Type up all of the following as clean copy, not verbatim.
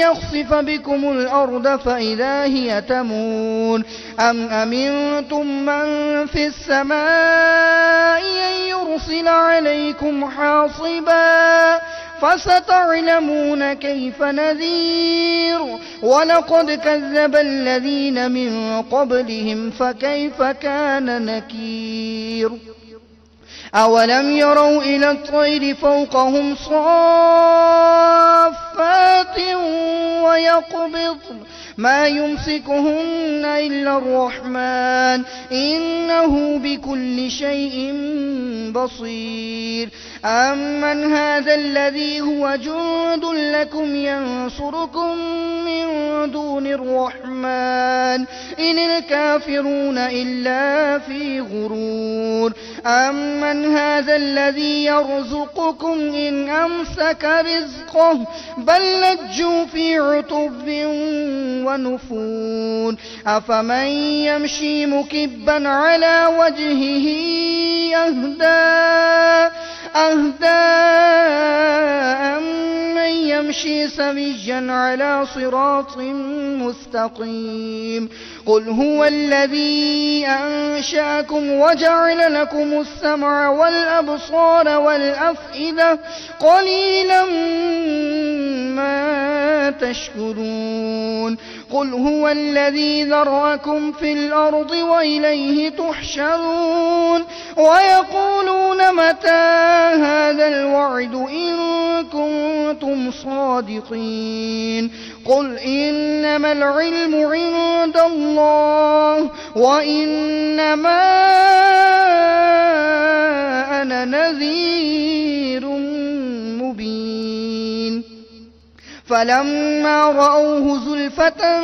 يخسف بكم الأرض فإذا هي تمور أم أمنتم من في السماء أن يرسل عليكم حاصبا فستعلمون كيف نذير ولقد كذب الذين من قبلهم فكيف كان نكير أولم يروا إلى الطير فوقهم صافات ويقبضن ما يمسكهن إلا الرحمن إنه بكل شيء بصير أمن هذا الذي هو جند لكم ينصركم من دون الرحمن إن الكافرون إلا في غرور أمن هذا الذي يرزقكم إن أمسك رزقه بل لجوا في عتب ونفور أفمن يمشي مكبا على وجهه أهدى أمن يمشي سويا على صراط مستقيم قل هو الذي أنشأكم وجعل لكم السمع والأبصار والأفئدة قليلا ما تشكرون قل هو الذي ذرأكم في الأرض وإليه تحشرون ويقولون متى هذا الوعد إن كنتم صادقين قل إنما العلم عند الله وإنما أنا نذير مبين فلما رأوه زلفة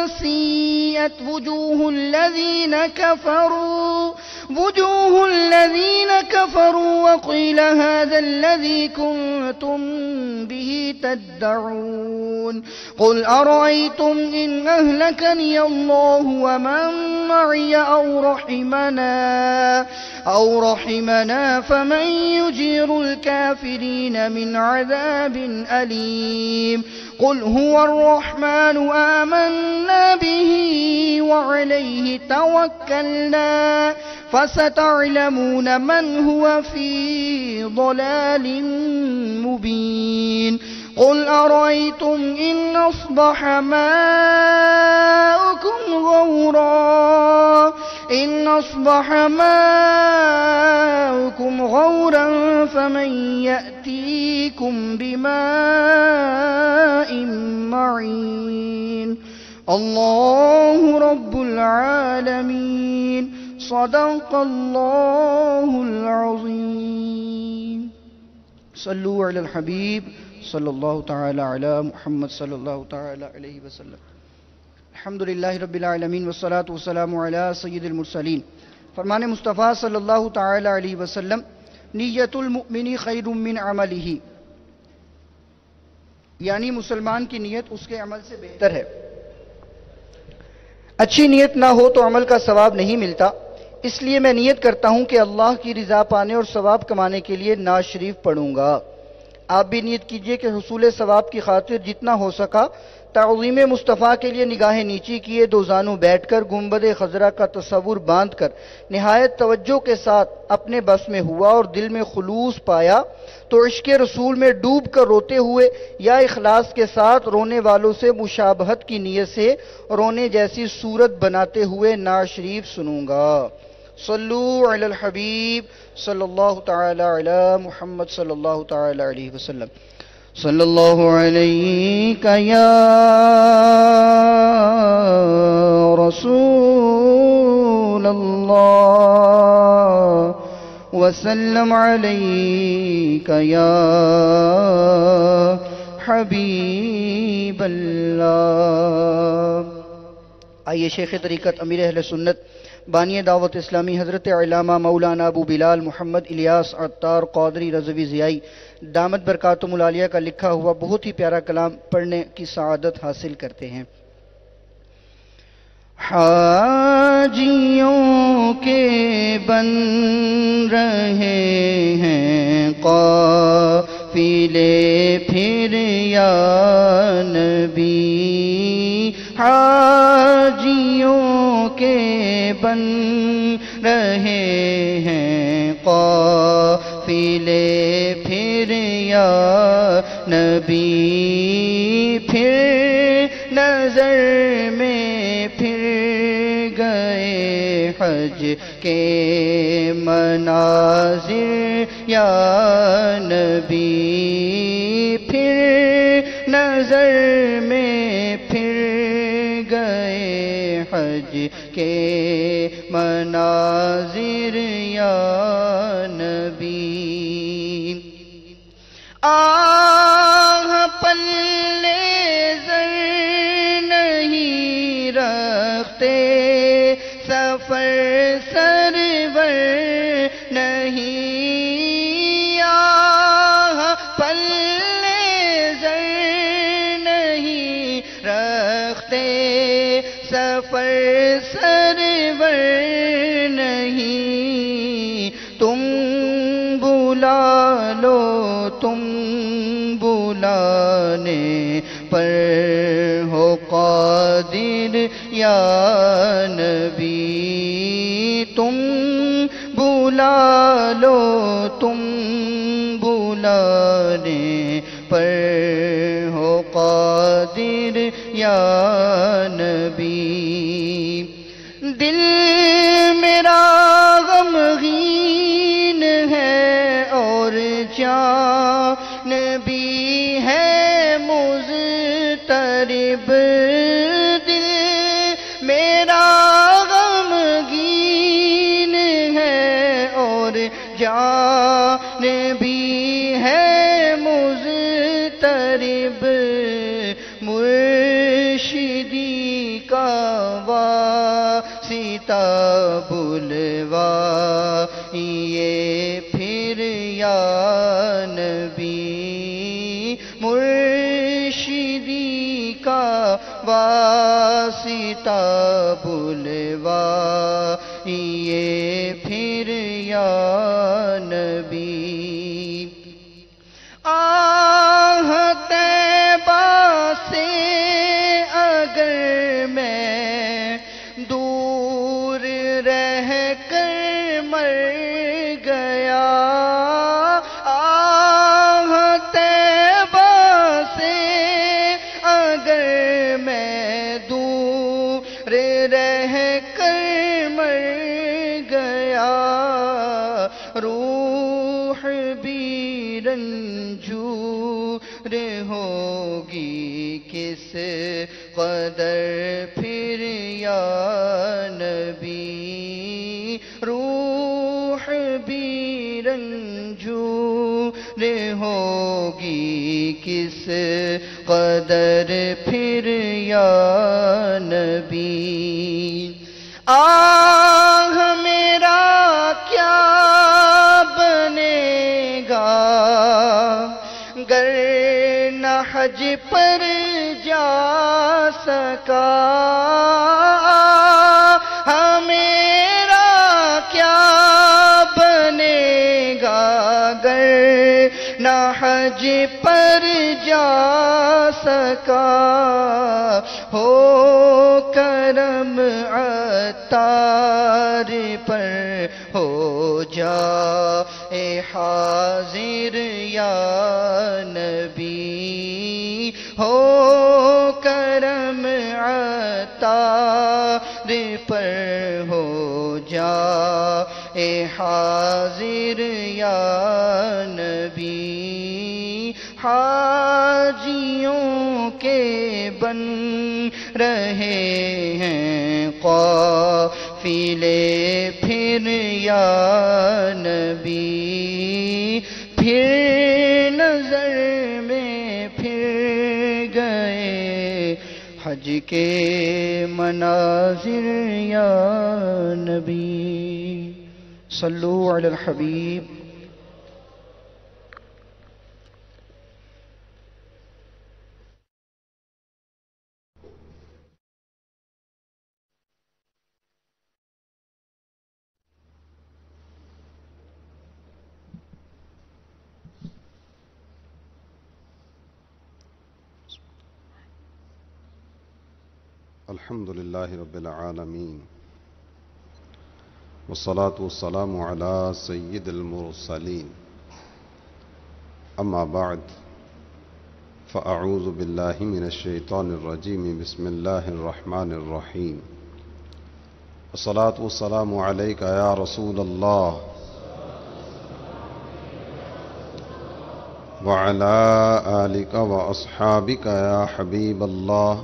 سيئت وجوه الذين كفروا وقيل هذا الذي كنتم به تدعون قل أرأيتم إن أهلكني الله ومن معي أو رحمنا فمن يجير الكافرين من عذاب أليم قل هو الرحمن آمنا به وعليه توكلنا فستعلمون من هو في ضلال مبين قل أرأيتم إن أصبح ماؤكم غورا فمن يأتيكم بماء معين الله رب العالمين صدق الله العظيم صلوا على الحبيب صلی اللہ تعالی علی محمد صلی اللہ تعالی علیہ وسلم الحمدللہ رب العالمین والصلاة والسلام علی سید المرسلین فرمان مصطفیٰ صلی اللہ تعالی علیہ وسلم نیت المؤمن خیر من عملہ یعنی مسلمان کی نیت اس کے عمل سے بہتر ہے اچھی نیت نہ ہو تو عمل کا ثواب نہیں ملتا اس لیے میں نیت کرتا ہوں کہ اللہ کی رضا پانے اور ثواب کمانے کے لیے نعت شریف پڑھوں گا آپ بھی نیت کیجئے کہ حصول ثواب کی خاطر جتنا ہو سکا تعظیم مصطفیٰ کے لیے نگاہیں نیچی کیے دو زانوں بیٹھ کر گنبد خضرا کا تصور باندھ کر نہایت توجہ کے ساتھ اپنے بس میں ہوا اور دل میں خلوص پایا تو عشق رسول میں ڈوب کر روتے ہوئے یا اخلاص کے ساتھ رونے والوں سے مشابہت کی نیت سے رونے جیسی صورت بناتے ہوئے نعت شریف سنوں گا صلو علی الحبیب صلی اللہ تعالی علی محمد صلی اللہ تعالی علیہ وسلم صلی اللہ علیک یا رسول اللہ وسلم علیک یا حبیب اللہ۔ آئیے شیخ طریقت امیر اہل سنت بانی دعوت اسلامی حضرت علامہ مولانا ابو بلال محمد الیاس عطار قادری رضوی ضیائی دامت برکاتہم العالیہ کا لکھا ہوا بہت ہی پیارا کلام پڑھنے کی سعادت حاصل کرتے ہیں۔ حاجیوں کے بن رہے ہیں قافلے پھر پھر یا نبی پھر نظر میں پھر گئے حج کے مناظر یا نبی پھر نظر میں پھر گئے حج کے مناظر یا نبی آہ پلے زر نہیں رکھتے سفر سرور نہیں آہ پلے زر نہیں رکھتے سفر سرور نہیں تم بلا لو تم بلانے پر ہو قادر یا نبی تم بلا لو تم بلانے پر ہو قادر یا نبی دل میرا غمگین ہے اور جان بھی ہے مضطرب دل میرا غمگین ہے اور جان بھی ہے مضطرب مرشدی کا واسطہ بلوا یہ پھر یا نبی مرشدی کا واسطہ بلوا یہ پھر یا نبی آہ طیبہ سے اگر میں دور رہ کر مر گیا آہ طیبہ سے اگر میں دور رہ کر مر گیا روح بھی رنجور ہوگی کس قدر پھر یا نبی روح بھی رنجور ہوگی کس قدر پھر یا نبی آہ میرا کیا بنے گا گر نہ حج پر جا سکا میرا کیا بنے گا گر نہ حج پر جا سکا ہو کرم عطار پر ہو جا اے حاضر یا نبی ہو کرم عطار پر ہو جا اے حاضر یا نبی حاجیوں کے بن رہے ہیں قافلے پھر یا نبی پھر نظر میں پھر گئے حج کے مناظر یا نبی صلو علی الحبیب الحمد للہ رب العالمین والصلاة والسلام علی سید المرسلین أما بعد فأعوذ بالله من الشيطان الرجيم بسم الله الرحمن الرحيم الصلاة والسلام عليك يا رسول الله وعلى آلك وأصحابك يا حبيب الله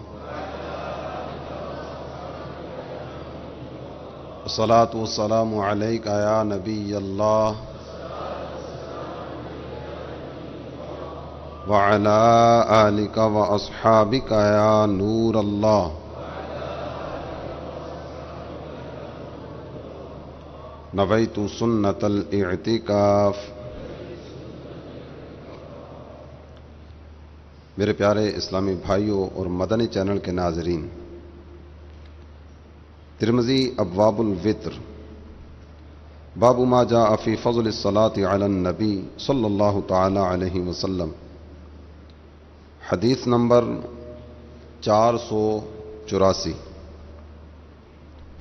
الصلاة والسلام عليك يا نبي الله وعلى آلك وأصحابك يا نور الله نويت سنة الاعتكاف۔ میرے پیارے اسلامی بھائیوں اور مدنی چینل کے ناظرین، ترمذی ابواب الوتر باب ما جاء فی فضل الصلاة علی النبی صلی اللہ تعالی علیہ وسلم، حدیث نمبر 484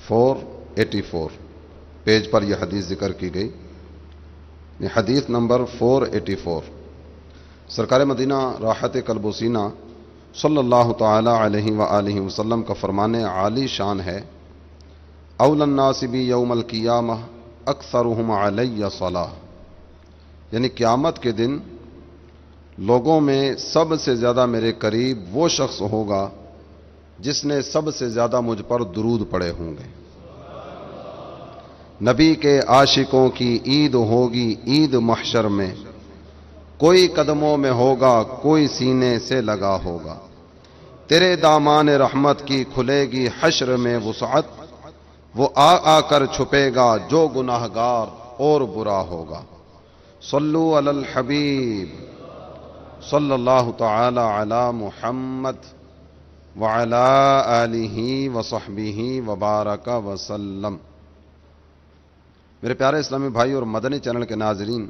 484 پیج پر یہ حدیث ذکر کی گئی۔ یہ حدیث نمبر 484 سرکار مدینہ راحت قلب و سینہ صلی اللہ تعالی علیہ وآلہ وسلم کا فرمان عالی شان ہے، اول الناس بی یوم القیامہ اکثرہم علی صلاۃ، یعنی قیامت کے دن لوگوں میں سب سے زیادہ میرے قریب وہ شخص ہوگا جس نے سب سے زیادہ مجھ پر درود پڑے ہوں گے۔ نبی کے عاشقوں کی عید ہوگی عید محشر میں، کوئی قدموں میں ہوگا کوئی سینے سے لگا ہوگا، تیرے دامان رحمت کی کھلے گی حشر میں وسعت، وہ آ کر چھپے گا جو گناہگار اور برا ہوگا۔ صلو علی الحبیب صلی اللہ تعالی علی محمد وعلی آلہ وصحبہ وبارک وسلم۔ میرے پیارے اسلامی بھائی اور مدنی چینل کے ناظرین،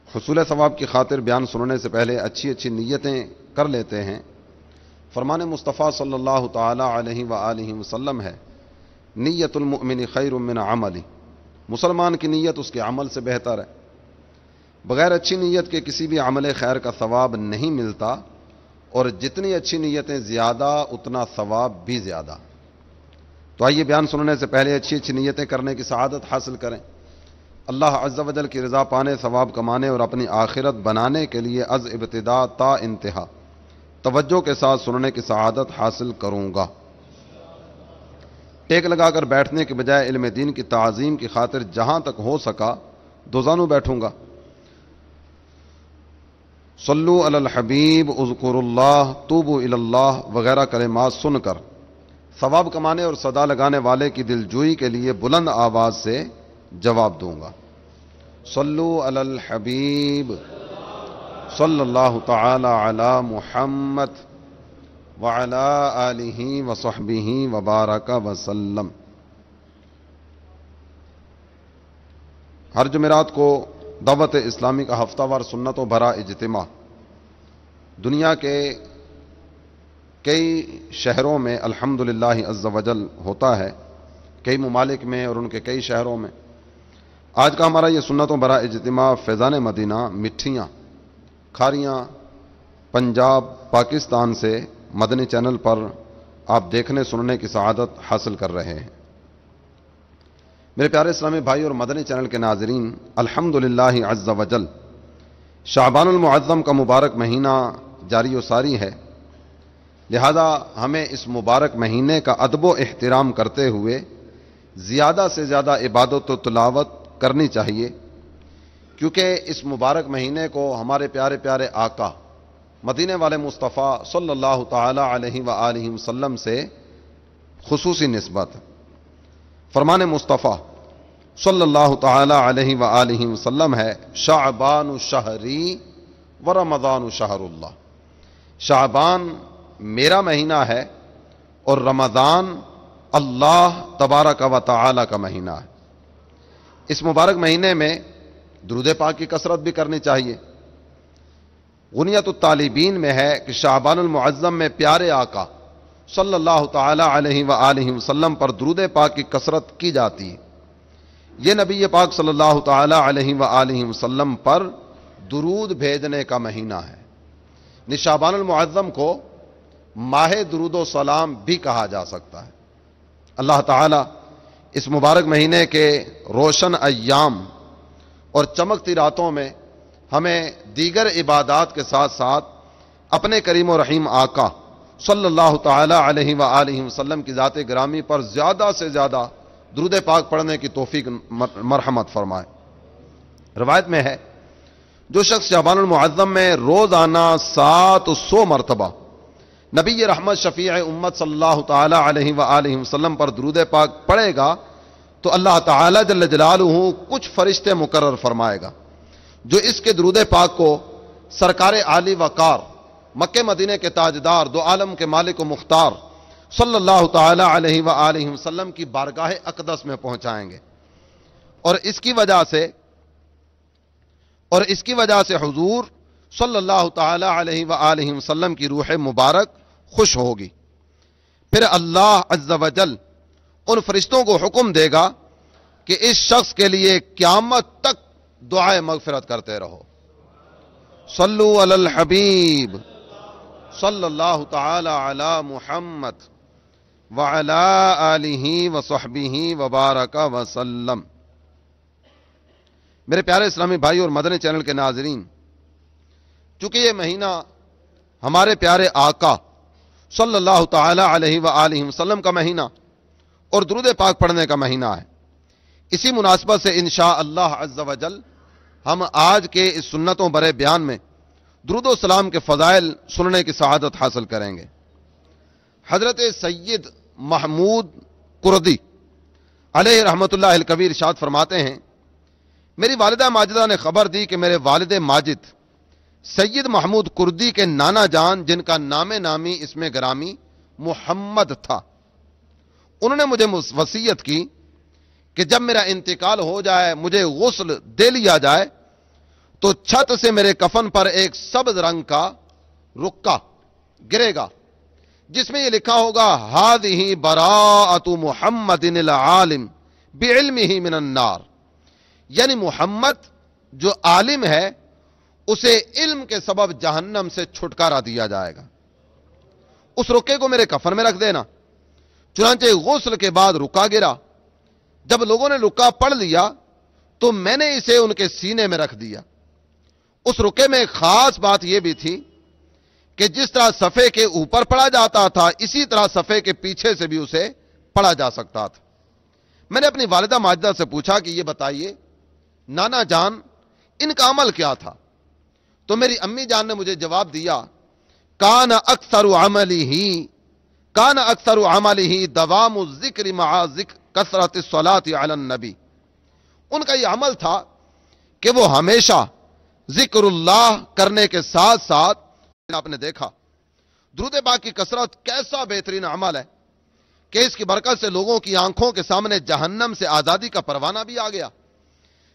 حصول ثواب کی خاطر بیان سننے سے پہلے اچھی اچھی نیتیں کر لیتے ہیں۔ فرمان مصطفیٰ صلی اللہ تعالی علیہ وآلہ وسلم ہے، نیت المؤمن خیر من عملی، مسلمان کی نیت اس کے عمل سے بہتر ہے۔ بغیر اچھی نیت کے کسی بھی عمل خیر کا ثواب نہیں ملتا، اور جتنی اچھی نیتیں زیادہ اتنا ثواب بھی زیادہ۔ تو آئیے بیان سننے سے پہلے اچھی اچھی نیتیں کرنے کی سعادت حاصل کریں، اللہ عز و جل کی رضا پانے، ثواب کمانے اور اپنی آخرت بنانے کے لیے از ابتدا تا انتہا توجہ کے ساتھ سننے کی سعادت حاصل کروں گا۔ ٹیک لگا کر بیٹھنے کے بجائے علم دین کی تعظیم کی خاطر جہاں تک ہو سکا دوزانوں بیٹھوں گا۔ صلو علی الحبیب اذکروا اللہ توبوا الی اللہ وغیرہ کلمات سن کر ثواب کمانے اور صدا لگانے والے کی دلجوئی کے لیے بلند آواز سے جواب دوں گا۔ صلو علی الحبیب صلی اللہ تعالی علی محمد وعلی آلہ وصحبہ وبارک وسلم۔ ہر جمعرات کو دعوت اسلامی کا ہفتہ وار سنتوں بھرا اجتماع دنیا کے کئی شہروں میں الحمدللہ عز و جل ہوتا ہے، کئی ممالک میں اور ان کے کئی شہروں میں۔ آج کا ہمارا یہ سنتوں بھرا اجتماع فیضان مدینہ مٹھیاں کھاریاں پنجاب پاکستان سے مدنی چینل پر آپ دیکھنے سننے کی سعادت حاصل کر رہے ہیں۔ میرے پیارے اسلامی بھائی اور مدنی چینل کے ناظرین، الحمدللہ عز و جل شعبان المعظم کا مبارک مہینہ جاری و ساری ہے، لہذا ہمیں اس مبارک مہینے کا ادب و احترام کرتے ہوئے زیادہ سے زیادہ عبادت و تلاوت کرنی چاہیے، کیونکہ اس مبارک مہینے کو ہمارے پیارے پیارے آقا مدینے والے مصطفیٰ صلی اللہ تعالی علیہ وآلہ وسلم سے خصوصی نسبت۔ فرمان مصطفیٰ صلی اللہ تعالی علیہ وآلہ وسلم ہے، شعبان شہری و رمضان شہر اللہ، شعبان میرا مہینہ ہے اور رمضان اللہ تبارک و تعالی کا مہینہ ہے۔ اس مبارک مہینے میں درود پاک کی کثرت بھی کرنی چاہیے۔ غنیت الطالبین میں ہے کہ شعبان المعظم میں پیارے آقا صلی اللہ تعالی علیہ وآلہ وسلم پر درود پاک کی کثرت کی جاتی ہے۔ یہ نبی پاک صلی اللہ تعالی علیہ وآلہ وسلم پر درود بھیجنے کا مہینہ ہے۔ شعبان المعظم کو ماہ درود و سلام بھی کہا جا سکتا ہے۔ اللہ تعالی اس مبارک مہینے کے روشن ایام اور چمکتی راتوں میں ہمیں دیگر عبادات کے ساتھ ساتھ اپنے کریم و رحیم آقا صلی اللہ تعالی علیہ وآلہ وسلم کی ذات گرامی پر زیادہ سے زیادہ درود پاک پڑھنے کی توفیق مرحمت فرمائے۔ روایت میں ہے جو شخص شعبان المعظم میں روزانہ 700 مرتبہ نبی رحمت شفیع امت صلی اللہ تعالی علیہ وآلہ وسلم پر درود پاک پڑھے گا تو اللہ تعالی جل جلالہ کچھ فرشتے مقرر فرمائے گا جو اس کے درود پاک کو سرکار عالی وقار مکہ مدینے کے تاجدار دو عالم کے مالک و مختار صلی اللہ تعالی علیہ وآلہ وسلم کی بارگاہ اقدس میں پہنچائیں گے، اور اس کی وجہ سے حضور صلی اللہ تعالی علیہ وآلہ وسلم کی روح مبارک خوش ہوگی۔ پھر اللہ عز و جل ان فرشتوں کو حکم دے گا کہ اس شخص کے لیے قیامت تک دعائے مغفرت کرتے رہو۔ صلو علی الحبیب صلی اللہ تعالی علی محمد وعلی آلہ وصحبہ وبارک وسلم۔ میرے پیارے اسلامی بھائی اور مدنی چینل کے ناظرین، چونکہ یہ مہینہ ہمارے پیارے آقا صلی اللہ تعالی علیہ وآلہ وسلم کا مہینہ اور درود پاک پڑھنے کا مہینہ ہے، اسی مناسبت سے انشاءاللہ عز و جل ہم آج کے اس سنتوں برے بیان میں درود و سلام کے فضائل سننے کی سعادت حاصل کریں گے۔ حضرت سید محمود کردی علیہ رحمت اللہ الکبیر ارشاد فرماتے ہیں، میری والدہ ماجدہ نے خبر دی کہ میرے والد ماجد سید محمود کردی کے نانا جان جن کا نام نامی اسم گرامی محمد تھا، انہوں نے مجھے وصیت کی کہ جب میرا انتقال ہو جائے مجھے غسل دے لیا جائے تو چھت سے میرے کفن پر ایک سبز رنگ کا رکا گرے گا جس میں یہ لکھا ہوگا ہذہ براءۃ محمد العالم بعلمہ من النار، یعنی محمد جو عالم ہے اسے علم کے سبب جہنم سے چھٹکارا دیا جائے گا۔ اس رکے کو میرے کفن میں رکھ دینا۔ چنانچہ غسل کے بعد رکا گرا، جب لوگوں نے رکا پڑھ لیا تو میں نے اسے ان کے سینے میں رکھ دیا۔ اس رکے میں ایک خاص بات یہ بھی تھی کہ جس طرح صفحے کے اوپر پڑھا جاتا تھا اسی طرح صفحے کے پیچھے سے بھی اسے پڑھا جا سکتا تھا۔ میں نے اپنی والدہ ماجدہ سے پوچھا کہ یہ بتائیے نانا جان ان کا عمل کیا تھا؟ تو میری امی جان نے مجھے جواب دیا کان اکثر عملہ دوام الذکر مع کثرت الصلاۃ علی النبی، ان کا یہ عمل تھا کہ وہ ہمیشہ ذکر اللہ کرنے کے ساتھ ساتھ، آپ نے دیکھا درود پاک کی کثرت کیسا بہترین عمل ہے کہ اس کی برکت سے لوگوں کی آنکھوں کے سامنے جہنم سے آزادی کا پروانہ بھی آ گیا۔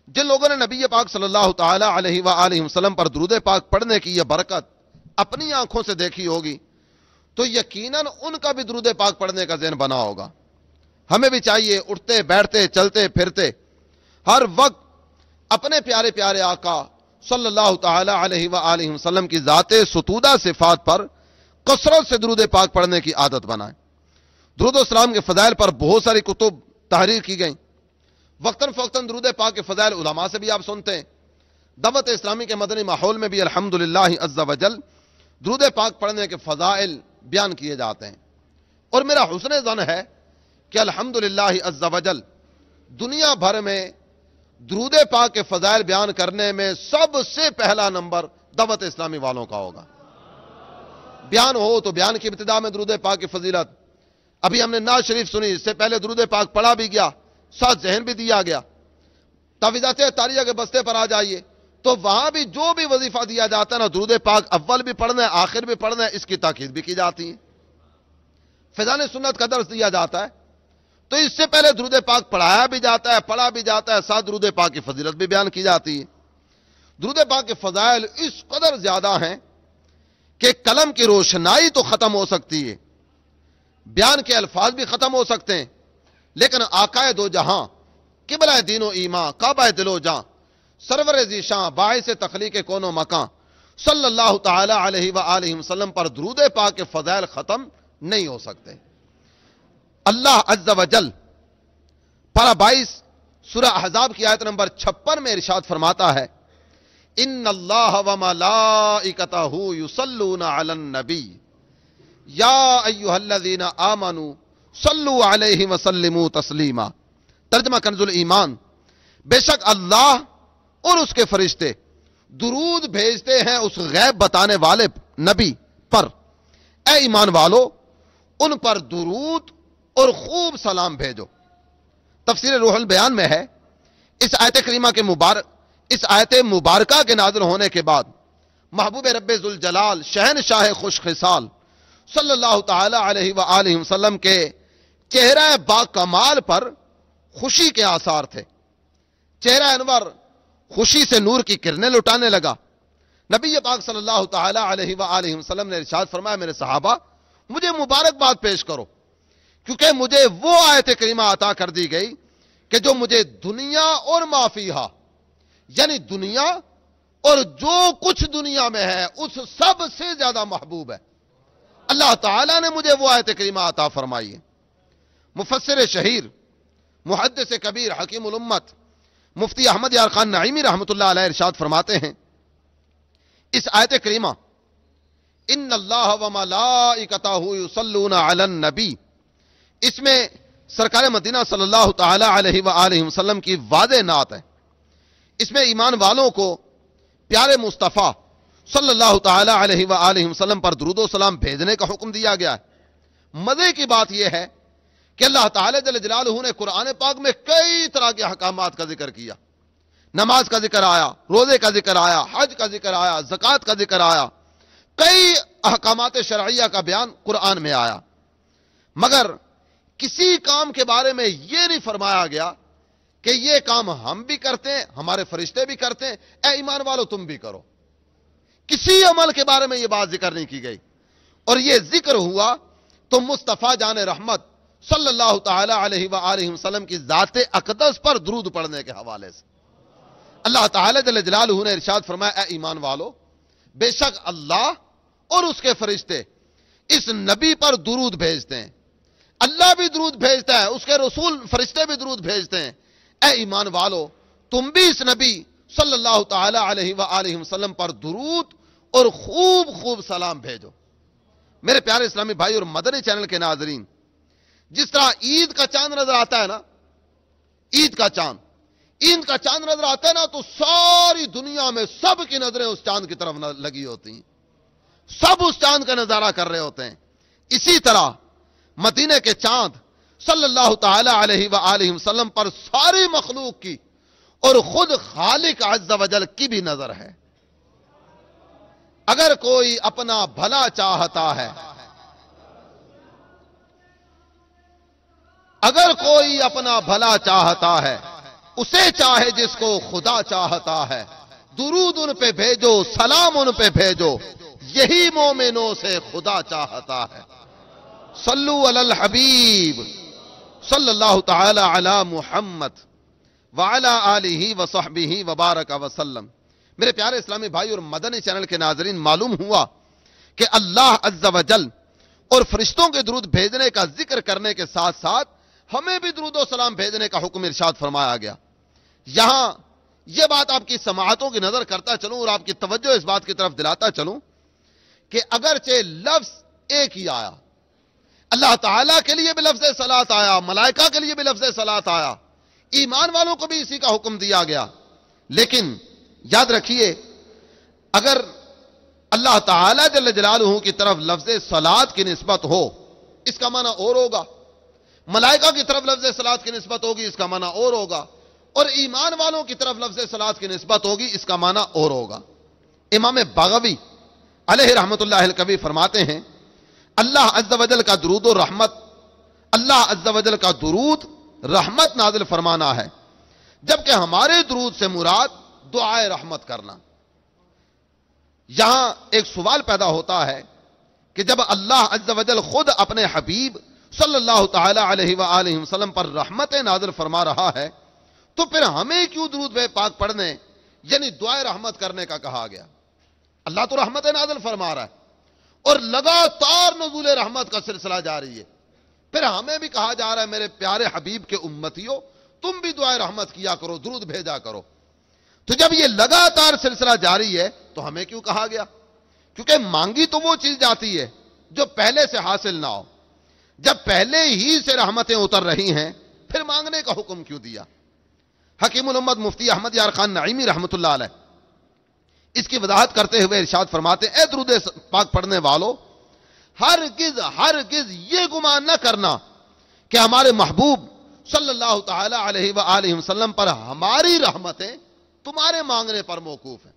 جن لوگوں نے نبی پاک صلی اللہ تعالی علیہ وآلہ وسلم پر درود پاک پڑھنے کی یہ برکت اپنی آنکھوں سے دیکھی ہوگی تو یقیناً ان کا بھی درود پاک پڑھنے کا ذہن بنا ہوگا۔ ہمیں بھی چاہیے اٹھتے بیٹھتے چلتے پھرتے ہر وقت اپنے پیارے پیارے آقا صلی اللہ تعالی علیہ وآلہ وسلم کی ذات ستودہ صفات پر کثرت سے درود پاک پڑھنے کی عادت بنائیں۔ درود و سلام کے فضائل پر بہت ساری کتب تحریر کی گئیں، وقتاً فوقتاً درود پاک کے فضائل علماء سے بھی آپ سنتے ہیں۔ دعوت اسلامی کے مدنی ماحول میں بھی الحمدللہ عز و جل درود پاک پڑھنے کے فضائل بیان کیے جاتے ہیں، اور میرا حسن ظن ہے کہ الحمدللہ عز و جل دنیا بھر میں درود پاک کے فضائل بیان کرنے میں سب سے پہلا نمبر دعوت اسلامی والوں کا ہوگا۔ بیان ہو تو بیان کی ابتدا میں درود پاک کی فضیلت، ابھی ہم نے نعت شریف سنی، اس سے پہلے درود پاک پڑھا بھی گیا، ساتھ ذہن بھی دیا گیا۔ تعویذات اطاریہ کے بستے پر آ جائیے تو وہاں بھی جو بھی وظیفہ دیا جاتا ہے نا، درود پاک اول بھی پڑھنا ہے آخر بھی پڑھنا ہے، اس کی تاکید بھی کی جاتی ہے۔ فیضان سنت کا درس دیا جاتا ہے تو اس سے پہلے درود پاک پڑھایا بھی جاتا ہے، پڑھا بھی جاتا ہے، ساتھ درود پاک کی فضیلت بھی بیان کی جاتی ہے۔ درود پاک کے فضائل اس قدر زیادہ ہیں کہ قلم کی روشنائی تو ختم ہو سکتی ہے، بیان کے الفاظ بھی ختم ہو سکتے ہیں، لیکن آقائے دو جہاں قبلہ دین و ایمان کعبہ دل و جاں سرور ذیشاں باعث تخلیق کون و مکان صلی اللہ تعالی علیہ وآلہ وسلم پر درود پاک کے فضائل ختم نہیں ہو سکتے۔ اللہ عز و جل پارہ 22 سورہ احزاب کی آیت نمبر 56 میں ارشاد فرماتا ہے ان اللہ و ملائکتہ یصلون علی النبی یا ایہا الذین آمنوا صلو علیہ وسلموا تسلیما۔ ترجمہ کنز الایمان، بے شک اللہ اور اس کے فرشتے درود بھیجتے ہیں اس غیب بتانے والے نبی پر، اے ایمان والو ان پر درود اور خوب سلام بھیجو۔ تفسیر روح البیان میں ہے اس آیت مبارکہ کے نازل ہونے کے بعد محبوب رب ذوالجلال شہنشاہ خوش خصال صلی اللہ تعالی علیہ وآلہ وسلم کے چہرہ با کمال پر خوشی کے آثار تھے۔ چہرہ انور خوشی سے نور کی کرنیں لٹانے لگا۔ نبی پاک صلی اللہ تعالی علیہ وآلہ وسلم نے ارشاد فرمایا میرے صحابہ مجھے مبارکباد پیش کرو، کیونکہ مجھے وہ آیت کریمہ عطا کر دی گئی کہ جو مجھے دنیا اور ما فیہا، یعنی دنیا اور جو کچھ دنیا میں ہے اس سب سے زیادہ محبوب ہے۔ اللہ تعالیٰ نے مجھے وہ آیت کریمہ عطا فرمائی ہے۔ مفسر شہیر، محدث کبیر، حکیم الامت مفتی احمد یار خان نعیمی رحمۃ اللہ علیہ ارشاد فرماتے ہیں اس آیت کریمہ ان اللہ و ملائکتہ یصلون علی النبی، اس میں سرکار مدینہ صلی اللہ تعالی علیہ وآلہ وسلم کی واضح نعت ہے۔ اس میں ایمان والوں کو پیارے مصطفیٰ صلی اللہ تعالی علیہ وآلہ وسلم پر درود و سلام بھیجنے کا حکم دیا گیا ہے۔ مزے کی بات یہ ہے کہ اللہ تعالی جل جلالہ نے قرآن پاک میں کئی طرح کے احکامات کا ذکر کیا۔ نماز کا ذکر آیا، روزے کا ذکر آیا، حج کا ذکر آیا، زکوٰۃ کا ذکر آیا، کئی احکامات شرعیہ کا بیان قرآن میں آیا، مگر کسی کام کے بارے میں یہ نہیں فرمایا گیا کہ یہ کام ہم بھی کرتے ہیں، ہمارے فرشتے بھی کرتے ہیں، اے ایمان والو تم بھی کرو۔ کسی عمل کے بارے میں یہ بات ذکر نہیں کی گئی، اور یہ ذکر ہوا تو مصطفیٰ جان رحمت صلی اللہ تعالی علیہ وآلہ وسلم کی ذات اقدس پر درود پڑھنے کے حوالے سے۔ اللہ تعالی جل جلالہ نے ارشاد فرمایا اے ایمان والو بے شک اللہ اور اس کے فرشتے اس نبی پر درود بھیجتے ہیں۔ اللہ بھی درود بھیجتا ہے، اس کے رسول فرشتے بھی درود بھیجتے ہیں۔ اے ایمان والو تم بھی اس نبی صلی اللہ تعالی علیہ وآلہ وسلم پر درود اور خوب خوب سلام بھیجو۔ میرے پیارے اسلامی بھائی اور مدنی چینل کے ناظرین، جس طرح عید کا چاند نظر آتا ہے نا، عید کا چاند نظر آتا ہے نا، تو ساری دنیا میں سب کی نظریں اس چاند کی طرف لگی ہوتی ہیں، سب اس چاند کا نظارہ کر رہے ہوتے ہیں۔ اسی طرح مدینے کے چاند صلی اللہ تعالی علیہ وآلہ وسلم پر ساری مخلوق کی اور خود خالق عز و جل کی بھی نظر ہے۔ اگر کوئی اپنا بھلا چاہتا ہے، اگر کوئی اپنا بھلا چاہتا ہے، اسے چاہے جس کو خدا چاہتا ہے، درود ان پہ بھیجو، سلام ان پہ بھیجو، یہی مومنوں سے خدا چاہتا ہے۔ صلو علی الحبیب صلی اللہ تعالی علی محمد وعلی آلہ وصحبہ وبارک وسلم۔ میرے پیارے اسلامی بھائی اور مدنی چینل کے ناظرین، معلوم ہوا کہ اللہ عز و جل اور فرشتوں کے درود بھیجنے کا ذکر کرنے کے ساتھ ساتھ ہمیں بھی درود و سلام بھیجنے کا حکم ارشاد فرمایا گیا۔ یہاں یہ بات آپ کی سماعتوں کی نظر کرتا چلوں اور آپ کی توجہ اس بات کی طرف دلاتا چلوں کہ اگرچہ لفظ ایک ہی آیا، اللہ تعالیٰ کے لیے بھی لفظ صلاۃ آیا، ملائکہ کے لیے بھی لفظ صلاۃ آیا، ایمان والوں کو بھی اسی کا حکم دیا گیا، لیکن یاد رکھیے اگر اللہ تعالیٰ جل جلالہ کی طرف لفظ صلاۃ کی نسبت ہو اس کا معنی اور ہوگا، ملائکہ کی طرف لفظ صلاۃ کی نسبت ہوگی اس کا معنی اور ہوگا، اور ایمان والوں کی طرف لفظ صلاۃ کی نسبت ہوگی اس کا معنی اور ہوگا۔ امام بغوی علیہ رحمت اللہ الکبیر فرماتے ہیں اللہ عز و جل کا درود و رحمت، اللہ عز و جل کا درود رحمت نازل فرمانا ہے، جبکہ ہمارے درود سے مراد دعائے رحمت کرنا۔ یہاں ایک سوال پیدا ہوتا ہے کہ جب اللہ عز و جل خود اپنے حبیب صلی اللہ تعالی علیہ وآلہ وسلم پر رحمت نازل فرما رہا ہے تو پھر ہمیں کیوں درود پاک پڑھنے یعنی دعائے رحمت کرنے کا کہا گیا. اللہ تو رحمت نازل فرما رہا ہے اور لگاتار نزول رحمت کا سلسلہ جاری ہے. پھر ہمیں بھی کہا جا رہا ہے میرے پیارے حبیب کے امتیوں تم بھی دعائے رحمت کیا کرو, درود بھیجا کرو. تو جب یہ لگاتار سلسلہ جاری ہے تو ہمیں کیوں کہا گیا؟ کیونکہ مانگی تو وہ چیز جاتی ہے جو پہلے سے حاصل نہ ہو. جب پہلے ہی سے رحمتیں اتر رہی ہیں پھر مانگنے کا حکم کیوں دیا؟ حکیم الامت مفتی احمد یار خان نعیمی رحمت اللہ علیہ اس کی وضاحت کرتے ہوئے ارشاد فرماتے ہیں, اے درود پاک پڑھنے والو, ہرگز یہ گمان نہ کرنا کہ ہمارے محبوب صلی اللہ تعالی علیہ وآلہ وسلم پر ہماری رحمتیں تمہارے مانگنے پر موقوف ہیں.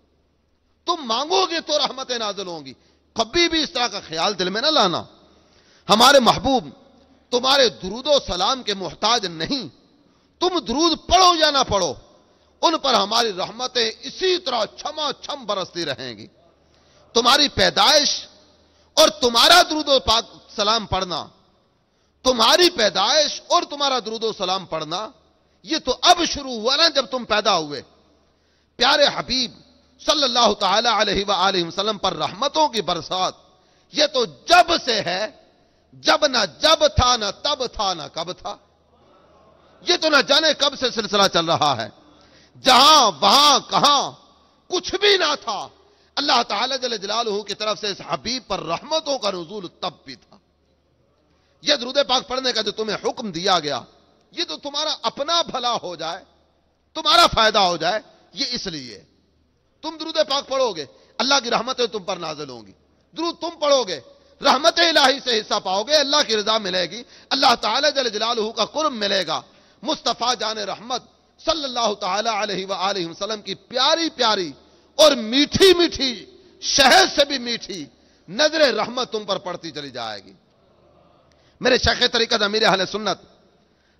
تم مانگو گے تو رحمتیں نازل ہوں گی. کبھی بھی اس طرح کا خیال دل میں نہ لانا. ہمارے محبوب تمہارے درود و سلام کے محتاج نہیں. تم درود پڑھو یا نہ پڑھو, ان پر ہماری رحمتیں اسی طرح چھما چھم برستی رہیں گی. تمہاری پیدائش اور تمہارا درود و پاک سلام پڑھنا, تمہاری پیدائش اور تمہارا درود و سلام پڑھنا یہ تو اب شروع ہوا نا جب تم پیدا ہوئے. پیارے حبیب صلی اللہ تعالی علیہ وآلہ وسلم پر رحمتوں کی برسات یہ تو جب سے ہے, جب نہ جب تھا نہ تب تھا نہ کب تھا. یہ تو نہ جانے کب سے سلسلہ چل رہا ہے. جہاں وہاں کہاں کچھ بھی نہ تھا, اللہ تعالی جل جلالہ کی طرف سے اس حبیب پر رحمتوں کا نزول تب بھی تھا. یہ درود پاک پڑھنے کا جو تمہیں حکم دیا گیا یہ تو تمہارا اپنا بھلا ہو جائے, تمہارا فائدہ ہو جائے, یہ اس لیے تم درود پاک پڑھو گے اللہ کی رحمتیں تم پر نازل ہوں گی. درود تم پڑھو گے رحمت الہی سے حصہ پاؤ گے, اللہ کی رضا ملے گی, اللہ تعالی جل جلالہ کا قرب ملے گا. مصطفیٰ جان رحمت صلی اللہ تعالی علیہ وآلہ وسلم کی پیاری پیاری اور میٹھی میٹھی, شہد سے بھی میٹھی نظر رحمت تم پر پڑتی چلی جائے گی. میرے شیخ طریقت امیر اہل سنت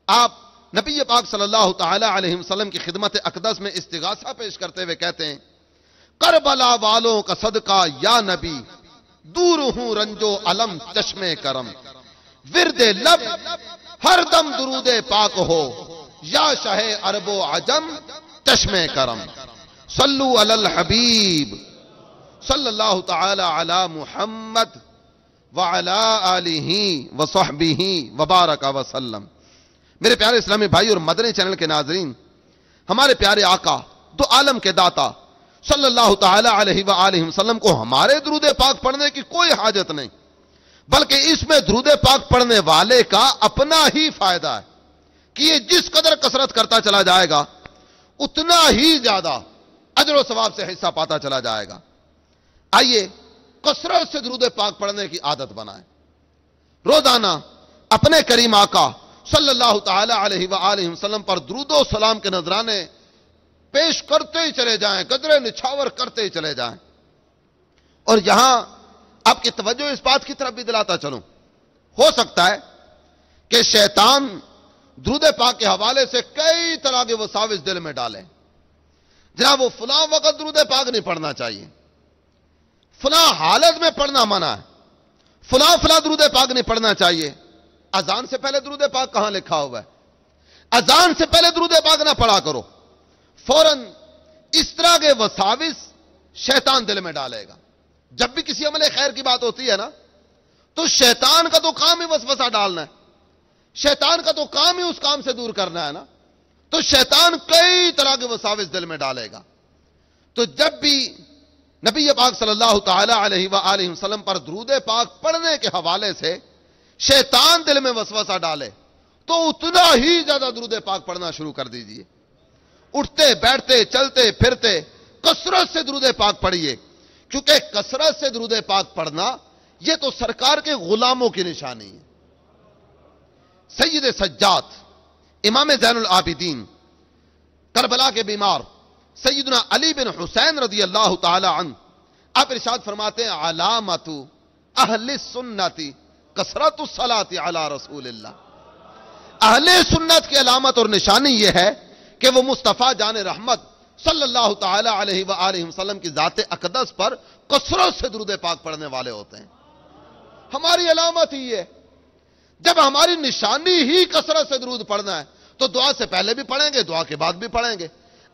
آپ نبی پاک صلی اللہ تعالی علیہ وسلم کی خدمت اقدس میں استغاثہ پیش کرتے ہوئے کہتے ہیں, کربلا والوں کا صدقہ یا نبی, دور ہوں رنجو علم چشمے کرم, ورد لب ہر دم درود پاک ہو, یا شہ عرب و عجم چشمے کرم. صلو علی الحبیب صلی اللہ تعالی علی محمد وعلی آلہ وصحبہ وبارک وسلم. میرے پیارے اسلامی بھائی اور مدنی چینل کے ناظرین, ہمارے پیارے آقا دو عالم کے داتا صلی اللہ تعالی علیہ وآلہ وسلم کو ہمارے درود پاک پڑھنے کی کوئی حاجت نہیں, بلکہ اس میں درود پاک پڑھنے والے کا اپنا ہی فائدہ ہے کہ یہ جس قدر کثرت کرتا چلا جائے گا اتنا ہی زیادہ اجر و ثواب سے حصہ پاتا چلا جائے گا. آئیے کثرت سے درود پاک پڑھنے کی عادت بنائیں. روزانہ اپنے کریم آقا صلی اللہ تعالی علیہ وآلہ وسلم پر درود و سلام کے نذرانے پیش کرتے ہی چلے جائیں, قدرے نچھاور کرتے ہی چلے جائیں. اور یہاں آپ کی توجہ اس بات کی طرف بھی دلاتا چلوں, ہو سکتا ہے کہ شیطان درود پاک کے حوالے سے کئی طرح کے وساوس دل میں ڈالیں. جناب وہ فلاں وقت درود پاک نہیں پڑھنا چاہیے, فلاں حالت میں پڑھنا منع ہے, فلاں درود پاک نہیں پڑھنا چاہیے. اذان سے پہلے درود پاک کہاں لکھا ہوا ہے؟ اذان سے پہلے درود پاک نہ پڑھا کرو. فوراً اس طرح کے وساوس شیطان دل میں ڈالے گا. جب بھی کسی عمل خیر کی بات ہوتی ہے نا تو شیطان کا تو کام ہی وسوسہ ڈالنا ہے, شیطان کا تو کام ہی اس کام سے دور کرنا ہے نا. تو شیطان کئی طرح کے وساوس دل میں ڈالے گا. تو جب بھی نبی پاک صلی اللہ تعالی علیہ وآلہ وسلم پر درود پاک پڑھنے کے حوالے سے شیطان دل میں وسوسہ ڈالے تو اتنا ہی زیادہ درود پاک پڑھنا شروع کر دیجئے. اٹھتے بیٹھتے چلتے پھرتے کثرت سے درود پاک پڑھیے, کیونکہ کثرت سے درود پاک پڑھنا یہ تو سرکار کے غلاموں کی نشانی ہے. سید سجاد امام زین العابدین کربلا کے بیمار سیدنا علی بن حسین رضی اللہ تعالی عنہ آپ ارشاد فرماتے ہیں, علامت اہل سنتی کثرت الصلاۃ علی رسول اللہ. اہل سنت کی علامت اور نشانی یہ ہے کہ وہ مصطفیٰ جان رحمت صلی اللہ تعالی علیہ وآلہ وسلم کی ذات اقدس پر کثرت سے درود پاک پڑھنے والے ہوتے ہیں. ہماری علامت ہی ہے. جب ہماری نشانی ہی کثرت سے درود پڑھنا ہے تو دعا سے پہلے بھی پڑھیں گے, دعا کے بعد بھی پڑھیں گے.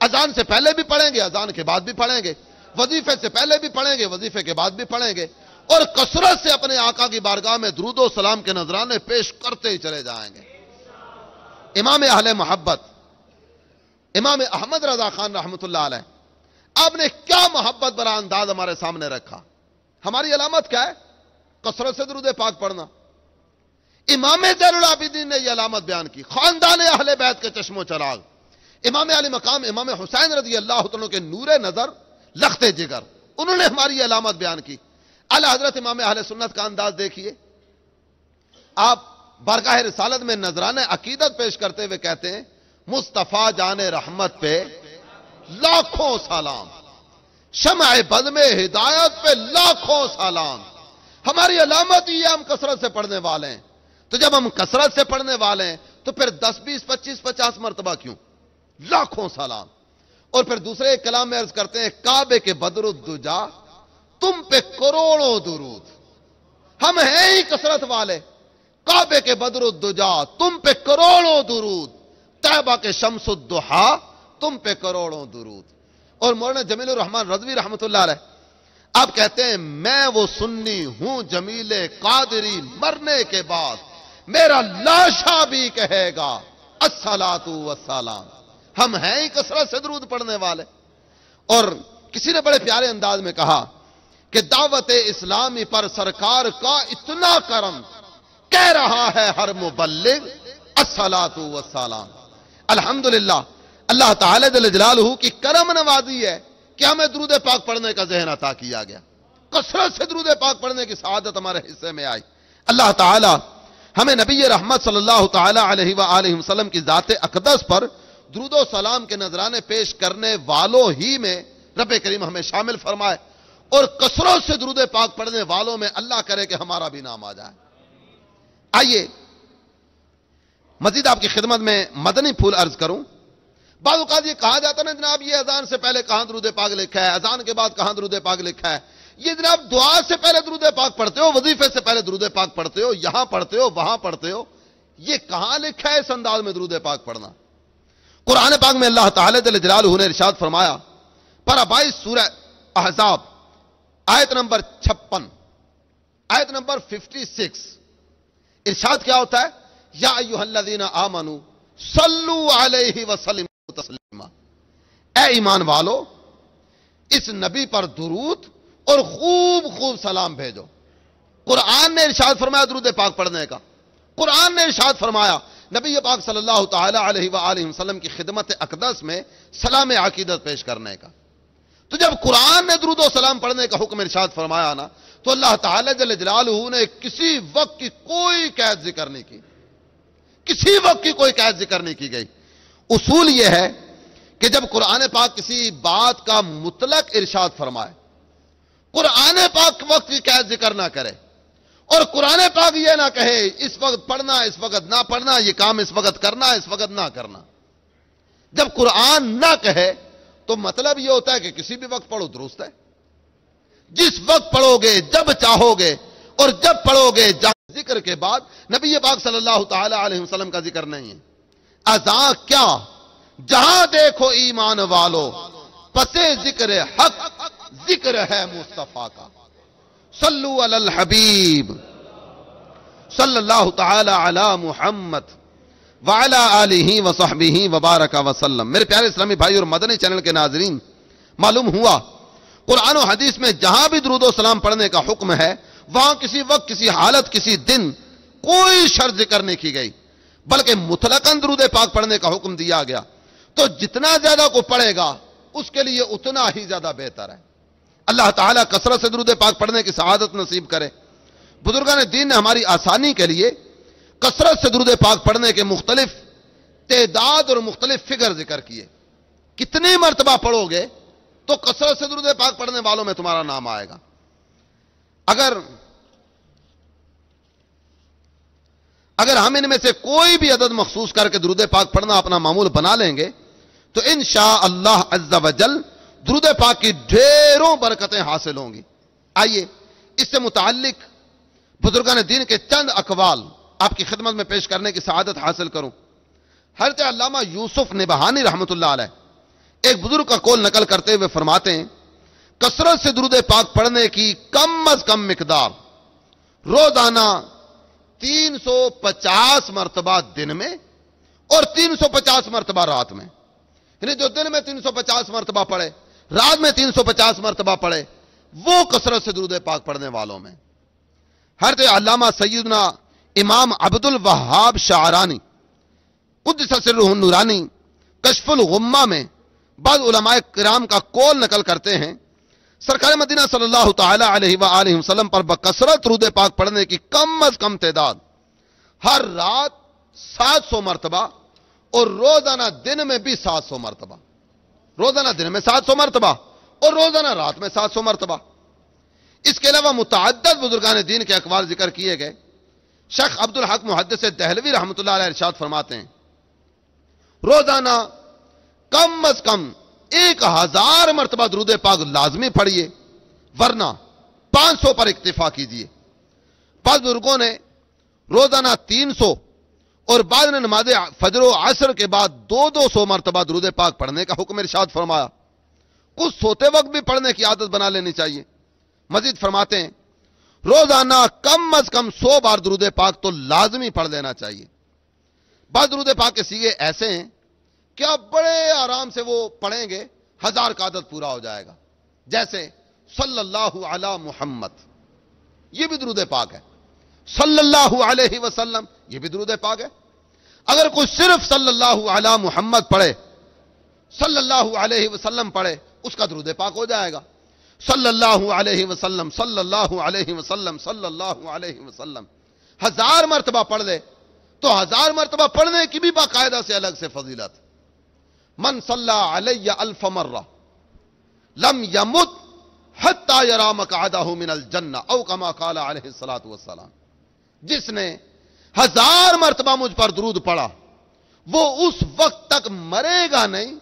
اذان سے پہلے بھی پڑھیں گے، اذان کے بعد بھی پڑھیں گے، وظیفے سے پہلے بھی پڑھیں گے، وظیفے کے بعد بھی پڑھیں گے، اور کثرت سے اپنے آقا کی بارگاہ میں درود و سلام کے نذرانے پیش کرتے ہی چلے جائیں گے۔ امام اہل محبت امام احمد رضا خان رحمۃ اللہ علیہ، آپ نے کیا محبت بھرا انداز ہمارے سامنے رکھا۔ ہماری علامت کیا ہے؟ کثرت سے درود پاک پڑھنا۔ امام زین العابدین نے یہ علامت بیان کی، خاندان اہل بیت کے چشم و چراغ، امام علی مقام امام حسین رضی اللہ عنہ کے نور نظر لخت جگر، انہوں نے ہماری یہ علامت بیان کی۔ اعلی حضرت امام اہل سنت کا انداز دیکھیے، آپ بارگاہ رسالت میں نذرانہ عقیدت پیش کرتے ہوئے کہتے ہیں مصطفیٰ جان رحمت پہ لاکھوں سلام، شمع بد میں ہدایت پہ لاکھوں سلام۔ ہماری علامت یہ ہم کثرت سے پڑھنے والے ہیں، تو جب ہم کثرت سے پڑھنے والے ہیں تو پھر 10 20 25 50 مرتبہ کیوں؟ لاکھوں سلام۔ اور پھر دوسرے کلام میں عرض کرتے ہیں کعبے کے بدر الدجا تم پہ کروڑوں درود۔ ہم ہیں ہی کثرت والے، کعبے کے بدر الدجا تم پہ کروڑوں درود، طیبہ کے شمس الضحا تم پہ کروڑوں درود۔ اور مولانا جمیل الرحمن رضوی رحمۃ اللہ علیہ آپ کہتے ہیں میں وہ سنی ہوں جمیل قادری، مرنے کے بعد میرا لاشا بھی کہے گا الصلاۃ والسلام۔ ہم ہیں ہی کثرت سے درود پڑھنے والے۔ اور کسی نے بڑے پیارے انداز میں کہا کہ دعوت اسلامی پر سرکار کا اتنا کرم، کہہ رہا ہے ہر مبلغ الصلاۃ والسلام۔ الحمدللہ اللہ تعالی جل جلالہ کی کرم نوازی ہے کہ ہمیں درود پاک پڑھنے کا ذہن عطا کیا گیا، کثرت سے درود پاک پڑھنے کی سعادت ہمارے حصے میں آئی۔ اللہ تعالی ہمیں نبی رحمت صلی اللہ تعالی علیہ وآلہ وسلم کی ذات اقدس پر درود و سلام کے نذرانے پیش کرنے والوں ہی میں رب کریم ہمیں شامل فرمائے، اور کثرت سے درود پاک پڑھنے والوں میں اللہ کرے کہ ہمارا بھی نام آ جائے۔ آئیے مزید آپ کی خدمت میں مدنی پھول عرض کروں۔ بعض اوقات یہ کہا جاتا ہے جناب یہ اذان سے پہلے کہاں درود پاک لکھا ہے، اذان کے بعد کہاں درود پاک لکھا ہے۔ یہ جناب دعا سے پہلے درود پاک پڑھتے ہو، وظیفے سے پہلے درود پاک پڑھتے ہو، یہاں پڑھتے ہو وہاں پڑھتے ہو، یہ کہاں لکھا ہے اس انداز میں درود پاک پڑھنا؟ قرآن پاک میں اللہ تعالی جل جلالہ نے ارشاد فرمایا، پارہ 22 سورہ احزاب آیت نمبر 56 آیت نمبر 56، ارشاد کیا ہوتا ہے؟ یا ایھا الذین آمنوا صلوا علیہ وسلموا تسلیما، اے ایمان والو اس نبی پر درود اور خوب خوب سلام بھیجو۔ قرآن نے ارشاد فرمایا درود پاک پڑھنے کا، قرآن نے ارشاد فرمایا نبی پاک صلی اللہ تعالی علیہ وآلہ وسلم کی خدمت اقدس میں سلام عقیدت پیش کرنے کا۔ تو جب قرآن نے درود و سلام پڑھنے کا حکم ارشاد فرمایا نا، تو اللہ تعالی جل جلالہ نے کسی وقت کی کوئی قید ذکر نہیں کی، کسی وقت کی کوئی قید ذکر نہیں کی گئی۔ اصول یہ ہے کہ جب قرآن پاک کسی بات کا مطلق ارشاد فرمائے، قرآن پاک وقت کی قید ذکر نہ کرے، اور قرآن پاک یہ نہ کہے اس وقت پڑھنا اس وقت نہ پڑھنا، یہ کام اس وقت کرنا اس وقت نہ کرنا۔ جب قرآن نہ کہے تو مطلب یہ ہوتا ہے کہ کسی بھی وقت پڑھو درست ہے، جس وقت پڑھو گے جب چاہو گے، اور جب پڑھو گے جہاں ذکر کے بعد نبی پاک صلی اللہ تعالی علیہ وسلم کا ذکر نہیں ہے۔ اذان کیا جہاں دیکھو ایمان والو پسے ذکر حق ذکر ہے مصطفیٰ کا۔ صلو علی الحبیب صلی اللہ تعالی علی محمد وعلی آلہ وصحبہ وبارک وسلم۔ میرے پیارے اسلامی بھائی اور مدنی چینل کے ناظرین، معلوم ہوا قرآن و حدیث میں جہاں بھی درود و سلام پڑھنے کا حکم ہے، وہاں کسی وقت کسی حالت کسی دن کوئی شرط ذکر نہیں کی گئی، بلکہ مطلقاً درود پاک پڑھنے کا حکم دیا گیا۔ تو جتنا زیادہ کو پڑھے گا اس کے لیے اتنا ہی زیادہ بہتر ہے۔ اللہ تعالیٰ کثرت سے درود پاک پڑھنے کی سعادت نصیب کرے۔ بزرگان دین نے ہماری آسانی کے لیے کثرت سے درود پاک پڑھنے کے مختلف تعداد اور مختلف فگر ذکر کیے۔ کتنی مرتبہ پڑھو گے تو کثرت سے درود پاک پڑھنے والوں میں تمہارا نام آئے گا۔ اگر ہم ان میں سے کوئی بھی عدد مخصوص کر کے درود پاک پڑھنا اپنا معمول بنا لیں گے تو انشاءاللہ عز و جل درود پاک کی ڈھیروں برکتیں حاصل ہوں گی۔ آئیے اس سے متعلق بزرگان دین کے چند اقوال آپ کی خدمت میں پیش کرنے کی سعادت حاصل کروں۔ حضرت علامہ یوسف نبہانی رحمۃ اللہ علیہ ایک بزرگ کا قول نقل کرتے ہوئے فرماتے ہیں کثرت سے درود پاک پڑھنے کی کم از کم مقدار روزانہ 350 مرتبہ دن میں اور 350 مرتبہ رات میں، یعنی جو دن میں 350 مرتبہ پڑھے، رات میں 350 مرتبہ پڑھے، وہ کثرت سے درود پاک پڑھنے والوں میں۔ حضرت علامہ سیدنا امام عبد الوہاب شعرانی قدس سرہ النورانی کشف الغمہ میں بعض علماء کرام کا قول نقل کرتے ہیں سرکار مدینہ صلی اللہ تعالی علیہ وآلہ وسلم پر بکثرت درود پاک پڑھنے کی کم از کم تعداد ہر رات 700 مرتبہ اور روزانہ دن میں بھی 700 مرتبہ، روزانہ دن میں 700 مرتبہ اور روزانہ رات میں 700 مرتبہ۔ اس کے علاوہ متعدد بزرگان دین کے اقوال ذکر کیے گئے۔ شیخ عبد الحق محدث دہلوی رحمۃ اللہ علیہ ارشاد فرماتے ہیں روزانہ کم از کم 1000 مرتبہ درود پاک لازمی پڑھیے، ورنہ 500 پر اکتفا کیجیے۔ بعض بزرگوں نے روزانہ 300 اور بعض نے نماز فجر و عصر کے بعد 200 مرتبہ درود پاک پڑھنے کا حکم ارشاد فرمایا۔ کچھ سوتے وقت بھی پڑھنے کی عادت بنا لینی چاہیے۔ مزید فرماتے ہیں روزانہ کم از کم 100 بار درود پاک تو لازمی پڑھ لینا چاہیے۔ بعض درود پاک کے سیغے ایسے ہیں کہ آپ بڑے آرام سے وہ پڑھیں گے 1000 کا عدد پورا ہو جائے گا، جیسے صلی اللہ علی محمد، یہ بھی درود پاک ہے۔ صلی اللہ علیہ وسلم، یہ بھی درود پاک ہے۔ اگر کوئی صرف صلی اللہ علی محمد پڑھے، صلی اللہ علیہ وسلم پڑھے، اس کا درود پاک ہو جائے گا۔ صلی اللہ علیہ وسلم، صلی اللہ علیہ وسلم، صلی اللہ علیہ وسلم 1000 مرتبہ پڑھ لے تو 1000 مرتبہ پڑھنے کی بھی باقاعدہ سے الگ سے فضیلت۔ من صلی علی الف مرہ لم یمت حتی یری مقعدہ من الجنہ او کما قال علیہ الصلوۃ والسلام، جس نے 1000 مرتبہ مجھ پر درود پڑھا وہ اس وقت تک مرے گا نہیں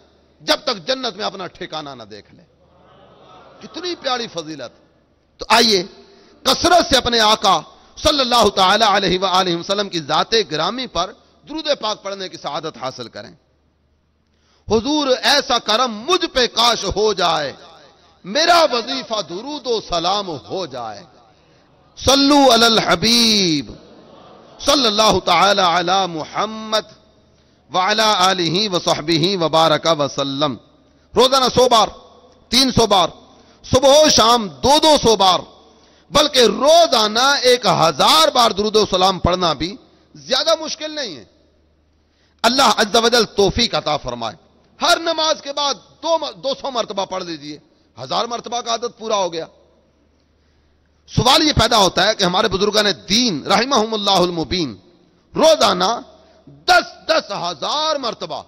جب تک جنت میں اپنا ٹھکانہ نہ دیکھ لے۔ کتنی پیاری فضیلت۔ تو آئیے کثرت سے اپنے آقا صلی اللہ تعالی علیہ وآلہ وسلم کی ذات گرامی پر درود پاک پڑھنے کی سعادت حاصل کریں۔ حضور ایسا کرم مجھ پہ کاش ہو جائے، میرا وظیفہ درود و سلام ہو جائے۔ صلو علی الحبیب صلی اللہ تعالی علی محمد وعلی آلہ وصحبہ وبارک وسلم۔ روزانہ 100 بار، 300 بار، صبح و شام 200 بار، بلکہ روزانہ 1000 بار درود و سلام پڑھنا بھی زیادہ مشکل نہیں ہے۔ اللہ عز و جل توفیق عطا فرمائے۔ ہر نماز کے بعد 200 مرتبہ پڑھ لیجئے، 1000 مرتبہ کا عدد پورا ہو گیا۔ سوال یہ پیدا ہوتا ہے کہ ہمارے بزرگان دین رحمہم اللہ المبین روزانہ 10 ہزار مرتبہ،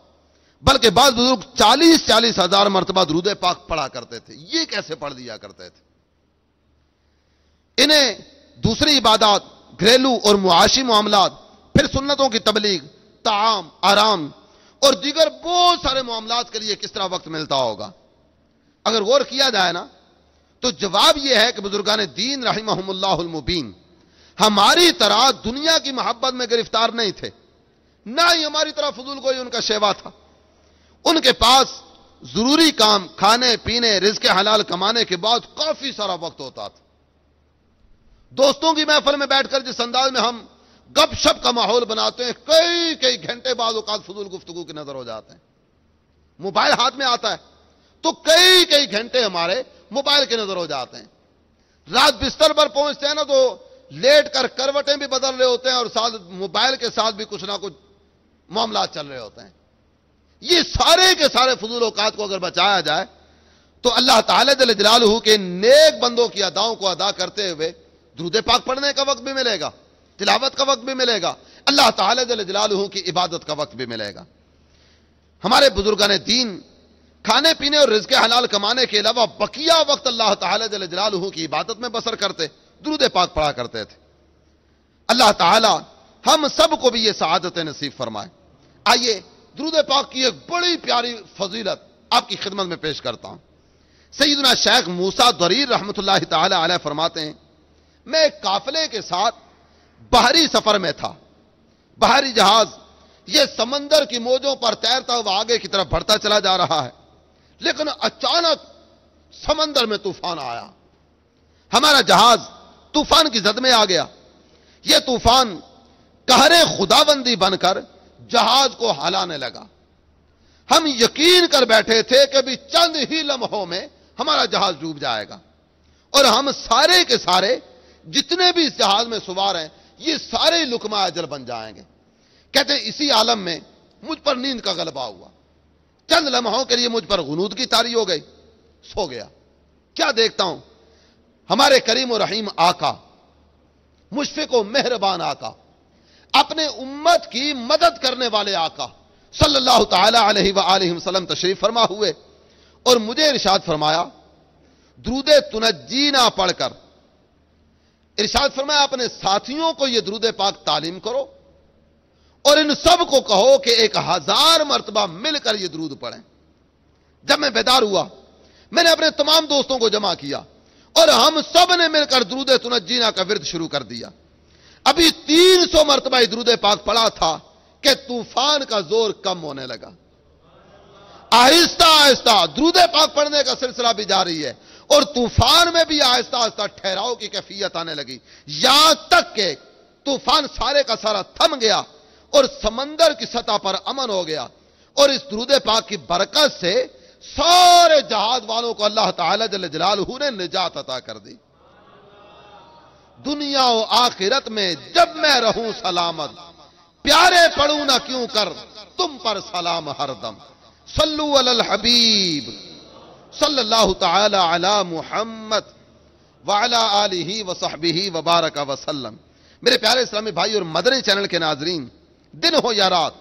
بلکہ بعض بزرگ 40 ہزار مرتبہ درود پاک پڑھا کرتے تھے، یہ کیسے پڑھ دیا کرتے تھے؟ انہیں دوسری عبادات، گھریلو اور معاشی معاملات، پھر سنتوں کی تبلیغ، طعام، آرام اور دیگر بہت سارے معاملات کے لیے کس طرح وقت ملتا ہوگا؟ اگر غور کیا جائے نا تو جواب یہ ہے کہ بزرگان دین رحمہم اللہ المبین ہماری طرح دنیا کی محبت میں گرفتار نہیں تھے، نہ ہی ہماری طرح فضول کوئی ان کا شیوا تھا۔ ان کے پاس ضروری کام، کھانے پینے، رزق حلال کمانے کے بعد کافی سارا وقت ہوتا تھا۔ دوستوں کی محفل میں بیٹھ کر جس انداز میں ہم گپ شپ کا ماحول بناتے ہیں، کئی گھنٹے بعد اوقات فضول گفتگو کی نظر ہو جاتے ہیں۔ موبائل ہاتھ میں آتا ہے تو کئی گھنٹے ہمارے موبائل کی نظر ہو جاتے ہیں۔ رات بستر پر پہنچتے ہیں نا تو لیٹ کر کروٹیں بھی بدل رہے ہوتے ہیں اور ساتھ موبائل کے ساتھ بھی کچھ نہ کچھ معاملات چل رہے ہوتے ہیں۔ یہ سارے کے سارے فضول اوقات کو اگر بچایا جائے تو اللہ تعالی جل جلالہ کے نیک بندوں کی اداؤں کو ادا کرتے ہوئے درود پاک پڑھنے کا وقت بھی ملے گا، تلاوت کا وقت بھی ملے گا، اللہ تعالی جل جلالہ کی عبادت کا وقت بھی ملے گا۔ ہمارے بزرگان دین کھانے پینے اور رزق حلال کمانے کے علاوہ بقیہ وقت اللہ تعالی جل جلالہ کی عبادت میں بسر کرتے، درود پاک پڑھا کرتے تھے۔ اللہ تعالی ہم سب کو بھی یہ سعادت نصیب فرمائے۔ آئیے درود پاک کی ایک بڑی پیاری فضیلت آپ کی خدمت میں پیش کرتا ہوں۔ سیدنا شیخ موسیٰ ضریر رحمۃ اللہ تعالی علیہ فرماتے ہیں میں ایک قافلے کے ساتھ بحری سفر میں تھا۔ بحری جہاز یہ سمندر کی موجوں پر تیرتا ہوا آگے کی طرف بڑھتا چلا جا رہا ہے۔ لیکن اچانک سمندر میں طوفان آیا، ہمارا جہاز طوفان کی زد میں آ گیا۔ یہ طوفان قہر خداوندی بن کر جہاز کو ہلانے لگا۔ ہم یقین کر بیٹھے تھے کہ بھی چند ہی لمحوں میں ہمارا جہاز ڈوب جائے گا، اور ہم سارے کے سارے جتنے بھی اس جہاز میں سوار ہیں یہ سارے لقمہ اجل بن جائیں گے۔ کہتے ہیں اسی عالم میں مجھ پر نیند کا غلبہ ہوا، چند لمحوں کے لیے مجھ پر غنود کی طاری ہو گئی، سو گیا۔ کیا دیکھتا ہوں، ہمارے کریم و رحیم آقا، مشفق و مہربان آقا، اپنے امت کی مدد کرنے والے آقا صلی اللہ تعالی علیہ وآلہ وسلم تشریف فرما ہوئے، اور مجھے ارشاد فرمایا درود تنجینا پڑھ کر، ارشاد فرمایا اپنے ساتھیوں کو یہ درود پاک تعلیم کرو، اور ان سب کو کہو کہ 1000 مرتبہ مل کر یہ درود پڑھیں۔ جب میں بیدار ہوا میں نے اپنے تمام دوستوں کو جمع کیا اور ہم سب نے مل کر درود تنجینا کا ورد شروع کر دیا۔ ابھی 300 مرتبہ یہ درود پاک پڑھا تھا کہ طوفان کا زور کم ہونے لگا۔ آہستہ آہستہ درود پاک پڑھنے کا سلسلہ بھی جاری ہے، اور طوفان میں بھی آہستہ آہستہ ٹھہراؤ کی کیفیت آنے لگی، یہاں تک کہ طوفان سارے کا سارا تھم گیا اور سمندر کی سطح پر امن ہو گیا۔ اور اس درود پاک کی برکت سے سارے جہاز والوں کو اللہ تعالی جل جلالہ نے نجات عطا کر دی۔ دنیا و آخرت میں جب میں رہوں سلامت، پیارے پڑھوں نہ کیوں کر تم پر سلام ہر دم، صلو علی الحبیب صلی اللہ تعالی علی محمد وعلی آلہ وصحبہ وبارک وسلم۔ میرے پیارے اسلامی بھائی اور مدنی چینل کے ناظرین، دن ہو یا رات،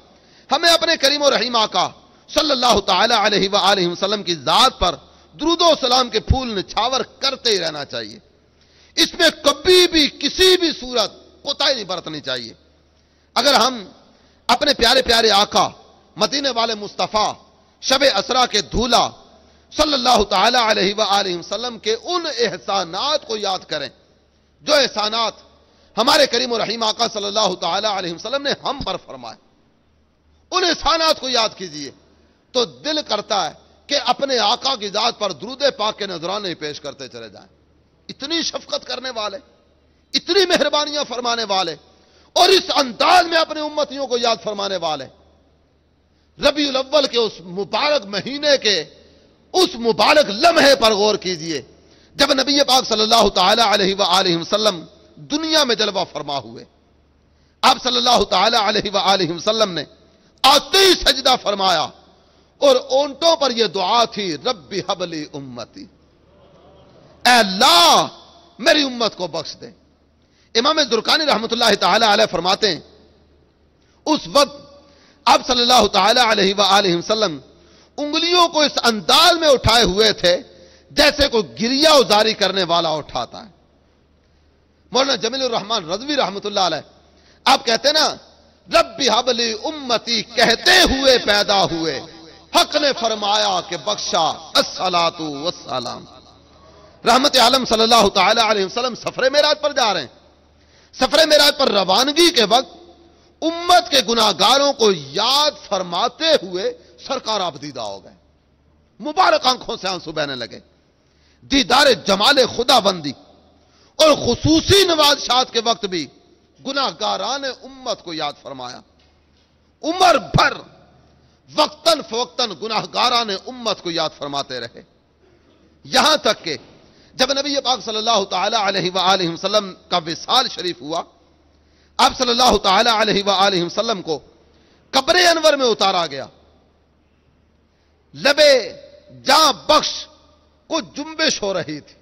ہمیں اپنے کریم و رحیم آقا صلی اللہ تعالی علیہ وآلہ وسلم کی ذات پر درود و سلام کے پھول نچھاور کرتے ہی رہنا چاہیے۔ اس میں کبھی بھی کسی بھی صورت کوتاہی نہیں برتنی چاہیے۔ اگر ہم اپنے پیارے پیارے آقا مدینے والے مصطفیٰ شب اسرا کے دھولا صلی اللہ تعالی علیہ وآلہ وسلم کے ان احسانات کو یاد کریں جو احسانات ہمارے کریم و رحیم آقا صلی اللہ تعالی علیہ وسلم نے ہم پر فرمائے، ان احسانات کو یاد کیجئے تو دل کرتا ہے کہ اپنے آقا کی ذات پر درود پاک کے نذرانے پیش کرتے چلے جائیں۔ اتنی شفقت کرنے والے، اتنی مہربانیاں فرمانے والے، اور اس انداز میں اپنے امتیوں کو یاد فرمانے والے، ربیع الاول کے اس مبارک مہینے کے اس مبارک لمحے پر غور کیجئے جب نبی پاک صلی اللہ تعالی علیہ وآلہ وسلم دنیا میں جلوہ فرما ہوئے۔ آپ صلی اللہ تعالی علیہ وآلہ وسلم نے آتے ہی سجدہ فرمایا، اور اونٹوں پر یہ دعا تھی، رب ہب لی امتی، اے اللہ میری امت کو بخش دے۔ امام زرقانی رحمۃ اللہ تعالی علیہ فرماتے ہیں اس وقت آپ صلی اللہ تعالی علیہ وآلہ وسلم انگلیوں کو اس انداز میں اٹھائے ہوئے تھے جیسے کوئی گریہ ازاری کرنے والا اٹھاتا ہے۔ مولانا جمیل الرحمن رضوی رحمۃ اللہ علیہ آپ کہتے ہیں نا، رب ہب لی امتی کہتے ہوئے پیدا ہوئے، حق نے فرمایا کہ بخشا الصلاۃ والسلام۔ رحمت عالم صلی اللہ تعالی علیہ وسلم سفر معراج پر جا رہے ہیں۔ سفر معراج پر روانگی کے وقت امت کے گناہگاروں کو یاد فرماتے ہوئے سرکار آپ دیدہ ہو گئے، مبارک آنکھوں سے آنسو بہنے لگے۔ دیدار جمال خدا بندی اور خصوصی نوازشات کے وقت بھی گناہگاران امت کو یاد فرمایا۔ عمر بھر وقتاً فوقتاً گناہگاران امت کو یاد فرماتے رہے، یہاں تک کہ جب نبی پاک صلی اللہ تعالی علیہ وآلہ وسلم کا وصال شریف ہوا، آپ صلی اللہ تعالی علیہ وآلہ وسلم کو قبر انور میں اتارا گیا۔ لبے جاں بخش کو جنبش ہو رہی تھی،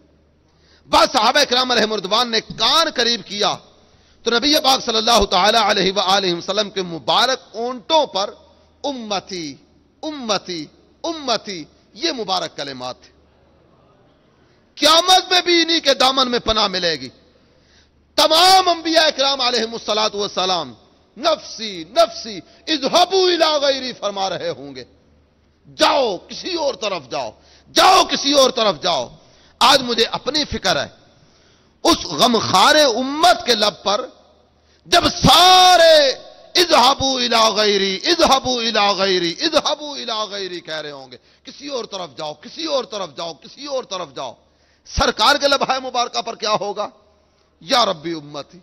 بعض صحابہ کرام علیہ رضوان نے کان قریب کیا تو نبی پاک صلی اللہ تعالی علیہ وآلہ وسلم کے مبارک اونٹوں پر امتی امتی امتی یہ مبارک کلمات تھے۔ قیامت میں بھی انہی کے دامن میں پناہ ملے گی۔ تمام انبیاء کرام علیہم الصلاۃ والسلام نفسی نفسی اذهبوا الی غیری فرما رہے ہوں گے، جاؤ کسی اور طرف جاؤ، جاؤ کسی اور طرف جاؤ۔ آج مجھے اپنی فکر ہے اس غمخوار امت کے لب پر جب سارے اذهبوا الى غیری اذهبوا الى غیری اذهبوا الى غیری کہہ رہے ہوں گے، کسی اور طرف جاؤ، کسی اور طرف جاؤ، کسی اور طرف جاؤ. سرکار کے لبھائے مبارکہ پر کیا ہوگا؟ یا ربی امتی،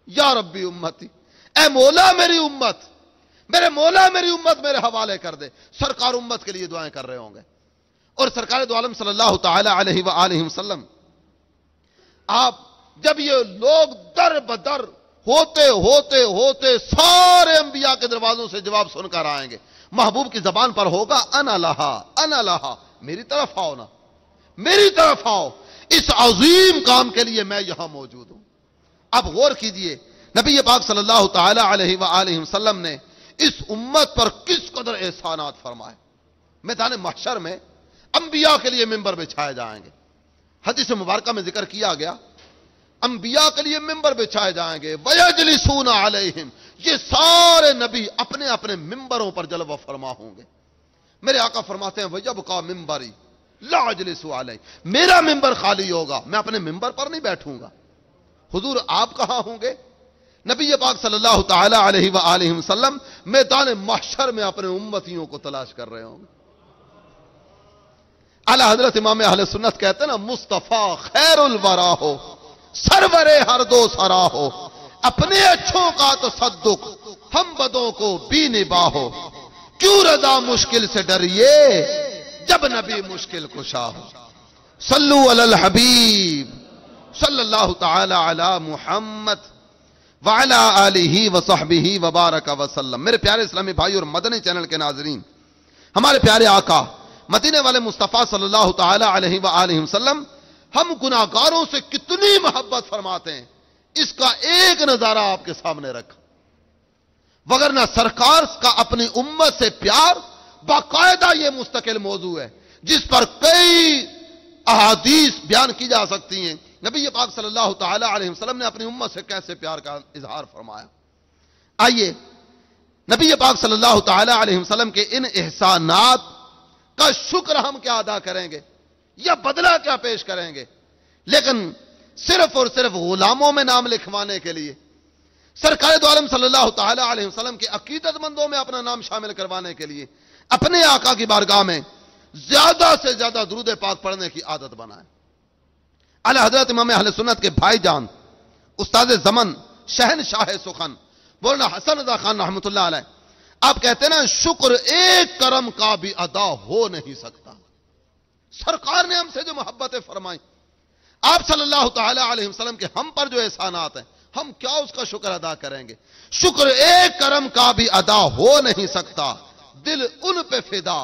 یا ربی امتی، اے مولا میری امت، میرے مولا میری امت میرے حوالے کر دے. سرکار امت کے لیے دعائیں کر رہے ہوں گے. اور سرکار دو عالم صلی اللہ تعالی علیہ وآلہ وسلم، آپ جب یہ لوگ در بدر ہوتے ہوتے ہوتے سارے انبیاء کے دروازوں سے جواب سن کر آئیں گے، محبوب کی زبان پر ہوگا انا لہا انا لہا، میری طرف آؤ نا، میری طرف آؤ، اس عظیم کام کے لیے میں یہاں موجود ہوں. اب غور کیجئے نبی پاک صلی اللہ تعالی علیہ وآلہ وسلم نے اس امت پر کس قدر احسانات فرمائے. میدان محشر میں انبیاء کے لیے ممبر بچھائے جائیں گے. حدیث مبارکہ میں ذکر کیا گیا انبیاء کے لیے ممبر بچھائے جائیں گے. وَيَجْلِسُونَ عَلَيْهِمْ، یہ سارے نبی اپنے اپنے ممبروں پر جلوہ فرما ہوں گے. میرے آقا فرماتے ہیں وَيَبْقَى مِمْبَرِي لَا أَجْلِسُ عَلَيْهِ، میرا ممبر خالی ہوگا، میں اپنے ممبر پر نہیں بیٹھوں گا. حضور آپ کہاں ہوں گے؟ نبی پاک صلی اللہ تعالی علیہ وآلہ وسلم میدان محشر میں اپنے امتیوں کو تلاش کر رہے ہوں گے. اعلی حضرت امام اہل سنت کہتے ہیں نا، مصطفیٰ خیر الورا ہو، سرور ہر دو سرا ہو، اپنے اچھوں کا تصدق ہم بدوں کو بھی نبا ہو. کیوں رضا مشکل سے ڈریے جب نبی مشکل کشا ہو. صلو علی الحبیب صلی اللہ تعالی علی محمد وعلی آلہ وصحبہ وبارک وسلم. میرے پیارے اسلامی بھائی اور مدنی چینل کے ناظرین، ہمارے پیارے آقا مدینے والے مصطفیٰ صلی اللہ تعالی علیہ وآلہ وسلم ہم گناہگاروں سے کتنی محبت فرماتے ہیں، اس کا ایک نظارہ آپ کے سامنے رکھا. وگرنہ سرکار کا اپنی امت سے پیار باقاعدہ یہ مستقل موضوع ہے جس پر کئی احادیث بیان کی جا سکتی ہیں. نبی پاک صلی اللہ تعالی علیہ وسلم نے اپنی امت سے کیسے پیار کا اظہار فرمایا. آئیے نبی پاک صلی اللہ تعالی علیہ وسلم کے ان احسانات کا شکر ہم کیا ادا کریں گے یا بدلہ کیا پیش کریں گے، لیکن صرف اور صرف غلاموں میں نام لکھوانے کے لیے، سرکار دو عالم صلی اللہ تعالی علیہ وسلم کے عقیدت مندوں میں اپنا نام شامل کروانے کے لیے اپنے آقا کی بارگاہ میں زیادہ سے زیادہ درود پاک پڑھنے کی عادت بنائیں. اعلی حضرت امام اہل سنت کے بھائی جان استاد زمن شہنشاہ سخن مولانا حسن رضا خان رحمۃ اللہ علیہ، آپ کہتے ہیں نا شکر ایک کرم کا بھی ادا ہو نہیں سکتا. سرکار نے ہم سے جو محبتیں فرمائیں، آپ صلی اللہ تعالی علیہ وسلم کے ہم پر جو احسانات ہیں، ہم کیا اس کا شکر ادا کریں گے. شکر ایک کرم کا بھی ادا ہو نہیں سکتا، دل ان پہ فدا،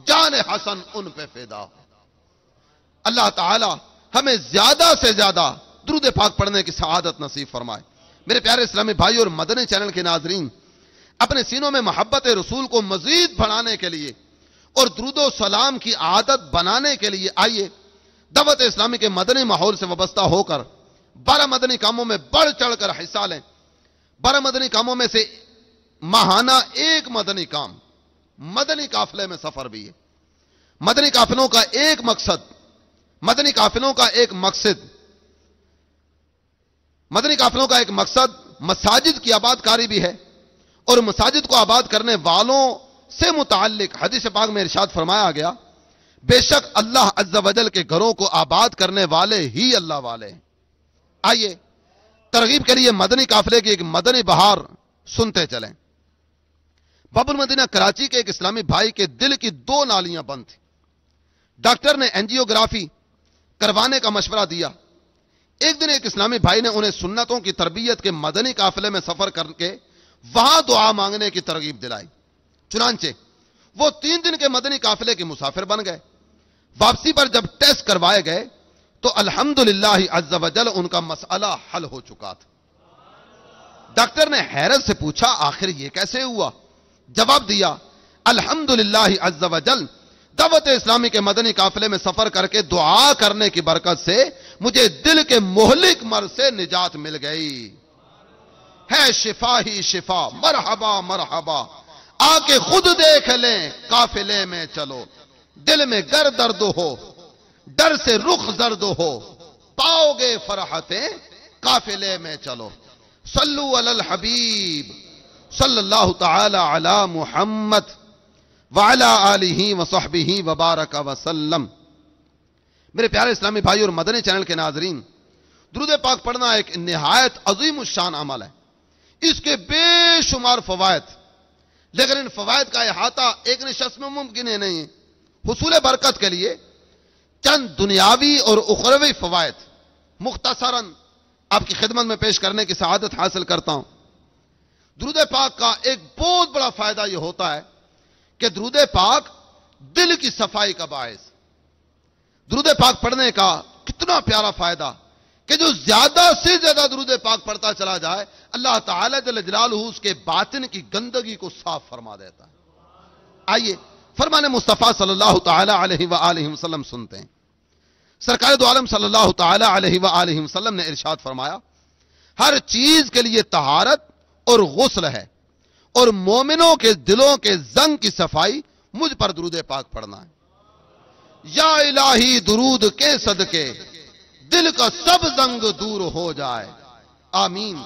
جان حسن ان پہ فدا. اللہ تعالی ہمیں زیادہ سے زیادہ درود پاک پڑھنے کی سعادت نصیب فرمائے. میرے پیارے اسلامی بھائی اور مدنی چینل کے ناظرین، اپنے سینوں میں محبت رسول کو مزید بڑھانے کے لیے اور درود و سلام کی عادت بنانے کے لیے آئیے دعوت اسلامی کے مدنی ماحول سے وابستہ ہو کر 12 مدنی کاموں میں بڑھ چڑھ کر حصہ لیں. 12 مدنی کاموں میں سے ماہانہ ایک مدنی کام مدنی قافلے میں سفر بھی ہے. مدنی قافلوں کا ایک مقصد مدنی قافلوں کا ایک مقصد مساجد کی آباد کاری بھی ہے، اور مساجد کو آباد کرنے والوں سے متعلق حدیث پاک میں ارشاد فرمایا گیا، بے شک اللہ عز و جل کے گھروں کو آباد کرنے والے ہی اللہ والے ہیں. آئیے ترغیب کے لیے مدنی قافلے کی ایک مدنی بہار سنتے چلیں. باب المدینہ کراچی کے ایک اسلامی بھائی کے دل کی 2 نالیاں بند تھیں. ڈاکٹر نے اینجیوگرافی کروانے کا مشورہ دیا. ایک دن ایک اسلامی بھائی نے انہیں سنتوں کی تربیت کے مدنی قافلے میں سفر کر کے وہاں دعا مانگنے کی ترغیب دلائی. چنانچہ وہ 3 دن کے مدنی قافلے کے مسافر بن گئے. واپسی پر جب ٹیسٹ کروائے گئے تو الحمدللہ عز و جل ان کا مسئلہ حل ہو چکا تھا. ڈاکٹر نے حیرت سے پوچھا آخر یہ کیسے ہوا؟ جواب دیا الحمدللہ عز و جل دعوت اسلامی کے مدنی قافلے میں سفر کر کے دعا کرنے کی برکت سے مجھے دل کے مہلک مرض سے نجات مل گئی. ہے شفا ہی شفا، مرحبا مرحبا، آ کے خود دیکھ لیں قافلے میں چلو. دل میں گر درد ہو، ڈر سے رخ زرد ہو، پاؤ گے فرحتیں قافلے میں چلو. صلو علی الحبیب صلی اللہ تعالی علی محمد وعلی آلہ وصحبہ وبارک وسلم۔ میرے پیارے اسلامی بھائی اور مدنی چینل کے ناظرین، درود پاک پڑھنا ایک نہایت عظیم الشان عمل ہے، اس کے بے شمار فوائد، لیکن ان فوائد کا احاطہ ایک نشست میں ممکن ہی نہیں ہے۔ حصول برکت کے لیے چند دنیاوی اور اخروی فوائد مختصراً آپ کی خدمت میں پیش کرنے کی سعادت حاصل کرتا ہوں۔ درود پاک کا ایک بہت بڑا فائدہ یہ ہوتا ہے کہ درود پاک دل کی صفائی کا باعث۔ درود پاک پڑھنے کا کتنا پیارا فائدہ کہ جو زیادہ سے زیادہ درود پاک پڑھتا چلا جائے، اللہ تعالی جل جلالہ اس کے باطن کی گندگی کو صاف فرما دیتا ہے۔ آئیے فرمان مصطفیٰ صلی اللہ تعالی علیہ وآلہ وسلم سنتے ہیں۔ سرکار دو عالم صلی اللہ تعالی علیہ وآلہ وسلم نے ارشاد فرمایا، ہر چیز کے لیے طہارت اور غسل ہے، اور مومنوں کے دلوں کے زنگ کی صفائی مجھ پر درود پاک پڑھنا ہے۔ یا الہی درود کے صدقے دل کا سب زنگ دور ہو جائے، آمین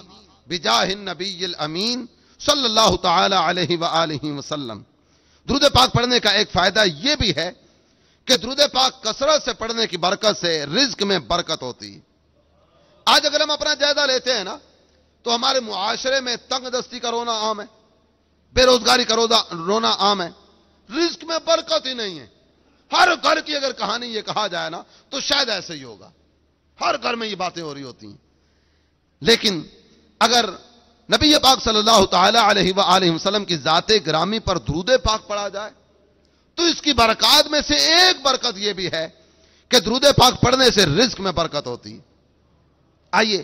بجاہ النبی الامین صلی اللہ تعالی علیہ وآلہ وسلم۔ درود پاک پڑھنے کا ایک فائدہ یہ بھی ہے کہ درود پاک کثرت سے پڑھنے کی برکت سے رزق میں برکت ہوتی ہے۔ آج اگر ہم اپنا جائزہ لیتے ہیں نا تو ہمارے معاشرے میں تنگ دستی کا رونا عام ہے، بے روزگاری کا رونا عام ہے، رزق میں برکت ہی نہیں ہے۔ ہر گھر کی اگر کہانی یہ کہا جائے نا تو شاید ایسے ہی ہوگا، ہر گھر میں یہ باتیں ہو رہی ہوتی ہیں۔ لیکن اگر نبی پاک صلی اللہ تعالی علیہ وآلہ وسلم کی ذات گرامی پر درود پاک پڑھا جائے تو اس کی برکات میں سے ایک برکت یہ بھی ہے کہ درود پاک پڑھنے سے رزق میں برکت ہوتی ہے۔ آئیے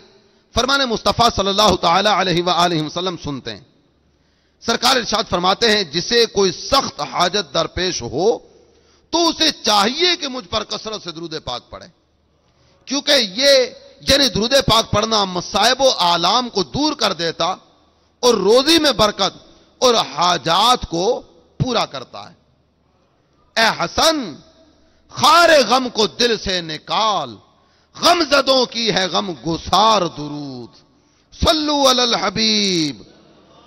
فرمان مصطفیٰ صلی اللہ تعالی علیہ وآلہ وسلم سنتے ہیں۔ سرکار ارشاد فرماتے ہیں، جسے کوئی سخت حاجت درپیش ہو تو اسے چاہیے کہ مجھ پر کثرت سے درود پاک پڑھے، کیونکہ یہ یعنی درود پاک پڑھنا مصائب و آلام کو دور کر دیتا اور روزی میں برکت اور حاجات کو پورا کرتا ہے۔ اے حسن خار غم کو دل سے نکال، غم زدوں کی ہے غم گسار درود، صلو علی الحبیب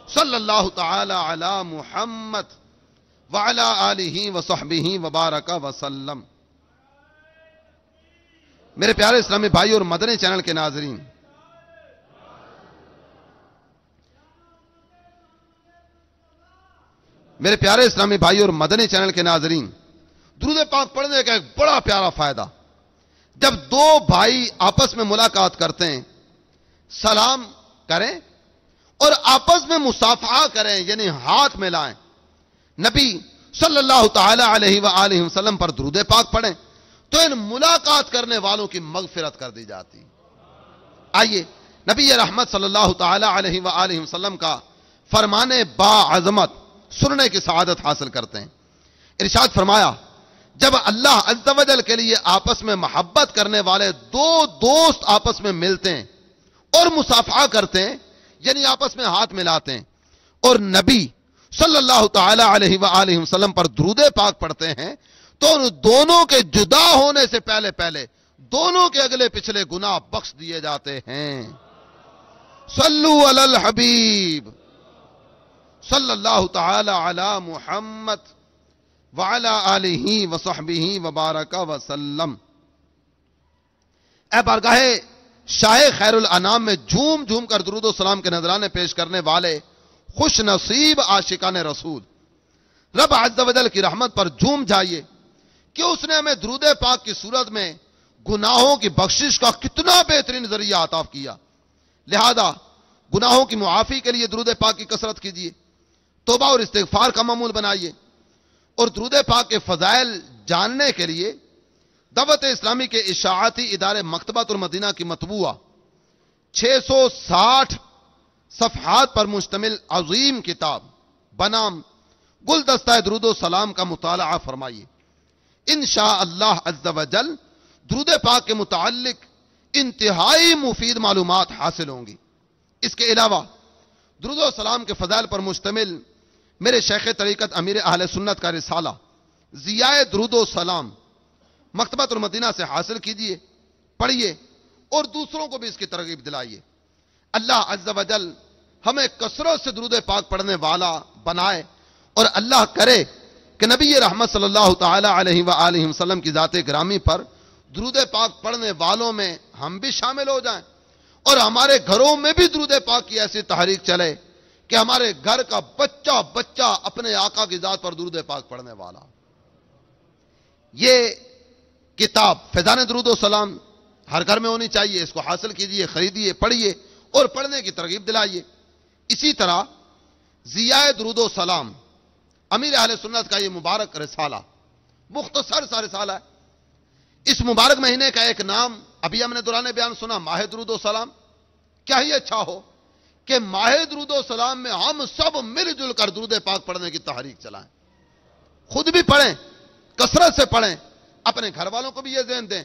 صلی اللہ تعالی علی محمد وعلی آلہ وصحبہ وبارک وسلم۔ میرے پیارے اسلامی بھائی اور مدنی چینل کے ناظرین، میرے پیارے اسلامی بھائی اور مدنی چینل کے ناظرین، درود پاک پڑھنے کا ایک بڑا پیارا فائدہ، جب دو بھائی آپس میں ملاقات کرتے ہیں، سلام کریں اور آپس میں مصافحہ کریں یعنی ہاتھ ملائیں، نبی صلی اللہ تعالی علیہ وآلہ وسلم پر درود پاک پڑھیں تو ان ملاقات کرنے والوں کی مغفرت کر دی جاتی۔ آئیے نبی رحمت صلی اللہ تعالی علیہ وآلہ وسلم کا فرمان با عظمت سننے کی سعادت حاصل کرتے ہیں۔ ارشاد فرمایا، جب اللہ عز و جل کے لیے آپس میں محبت کرنے والے دو دوست آپس میں ملتے ہیں اور مصافحہ کرتے ہیں یعنی آپس میں ہاتھ ملاتے ہیں اور نبی صلی اللہ تعالی علیہ وآلہ وسلم پر درود پاک پڑھتے ہیں تو ان دونوں کے جدا ہونے سے پہلے پہلے دونوں کے اگلے پچھلے گناہ بخش دیے جاتے ہیں۔ صلو علی الحبیب صلی اللہ تعالی علی محمد وعلی آلہ وصحبہ وبارک وسلم۔ اے بارگاہ شاہ خیر الانام میں جھوم جھوم کر درود و سلام کے نذرانے پیش کرنے والے خوش نصیب عاشقان رسول، رب عز و جل کی رحمت پر جھوم جائیے کہ اس نے ہمیں درود پاک کی صورت میں گناہوں کی بخشش کا کتنا بہترین ذریعہ عطا کیا۔ لہذا گناہوں کی معافی کے لیے درود پاک کی کثرت کیجیے، توبہ اور استغفار کا معمول بنائیے، اور درود پاک کے فضائل جاننے کے لیے دعوت اسلامی کے اشاعتی ادارے مکتبۃ المدینہ کی مطبوعہ 660 صفحات پر مشتمل عظیم کتاب بنام گلدستہ درود و سلام کا مطالعہ فرمائیے۔ انشاءاللہ عز و جل درود پاک کے متعلق انتہائی مفید معلومات حاصل ہوں گی۔ اس کے علاوہ درود و سلام کے فضائل پر مشتمل میرے شیخ طریقت امیر اہل سنت کا رسالہ ضیاء درود و سلام مکتبۃ المدینہ سے حاصل کیجیے، پڑھیے اور دوسروں کو بھی اس کی ترغیب دلائیے۔ اللہ عز و جل ہمیں کثرت سے درود پاک پڑھنے والا بنائے، اور اللہ کرے کہ نبی رحمت صلی اللہ تعالی علیہ وآلہ وسلم کی ذات گرامی پر درود پاک پڑھنے والوں میں ہم بھی شامل ہو جائیں، اور ہمارے گھروں میں بھی درود پاک کی ایسی تحریک چلے کہ ہمارے گھر کا بچہ بچہ اپنے آقا کی ذات پر درود پاک پڑھنے والا۔ یہ کتاب فیضان درود و سلام ہر گھر میں ہونی چاہیے، اس کو حاصل کیجئے، خریدیے، پڑھیے اور پڑھنے کی ترغیب دلائیے۔ اسی طرح ضیاء درود و سلام امیر اہل سنت کا یہ مبارک رسالہ، مختصر سا رسالہ ہے۔ اس مبارک مہینے کا ایک نام ابھی ہم نے دوران بیان سنا، ماہ درود و سلام۔ کیا ہی اچھا ہو کہ ماہ درود و سلام میں ہم سب مل جل کر درود پاک پڑھنے کی تحریک چلائیں، خود بھی پڑھیں، کثرت سے پڑھیں، اپنے گھر والوں کو بھی یہ ذہن دیں،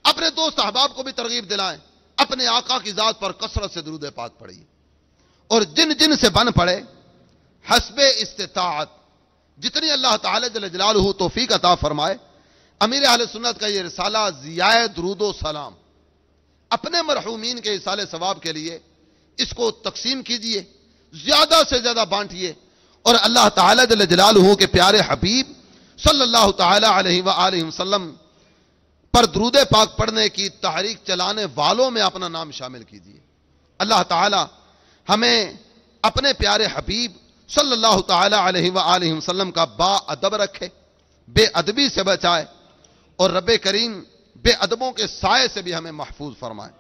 اپنے دوست احباب کو بھی ترغیب دلائیں، اپنے آقا کی ذات پر کثرت سے درود پاک پڑھیے، اور جن جن سے بن پڑے حسب استطاعت، جتنی اللہ تعالی جل جلالہ توفیق عطا فرمائے۔ امیر اہل سنت کا یہ رسالہ ضیاء درود و سلام اپنے مرحومین کے ایصال ثواب کے لیے اس کو تقسیم کیجئے، زیادہ سے زیادہ بانٹیے، اور اللہ تعالی جل جلالہ کے پیارے حبیب صلی اللہ تعالی علیہ وآلہ وسلم پر درود پاک پڑھنے کی تحریک چلانے والوں میں اپنا نام شامل کیجئے۔ اللہ تعالی ہمیں اپنے پیارے حبیب صلی اللہ تعالی علیہ وآلہ وسلم کا با ادب رکھے، بے ادبی سے بچائے، اور رب کریم بے ادبوں کے سائے سے بھی ہمیں محفوظ فرمائے۔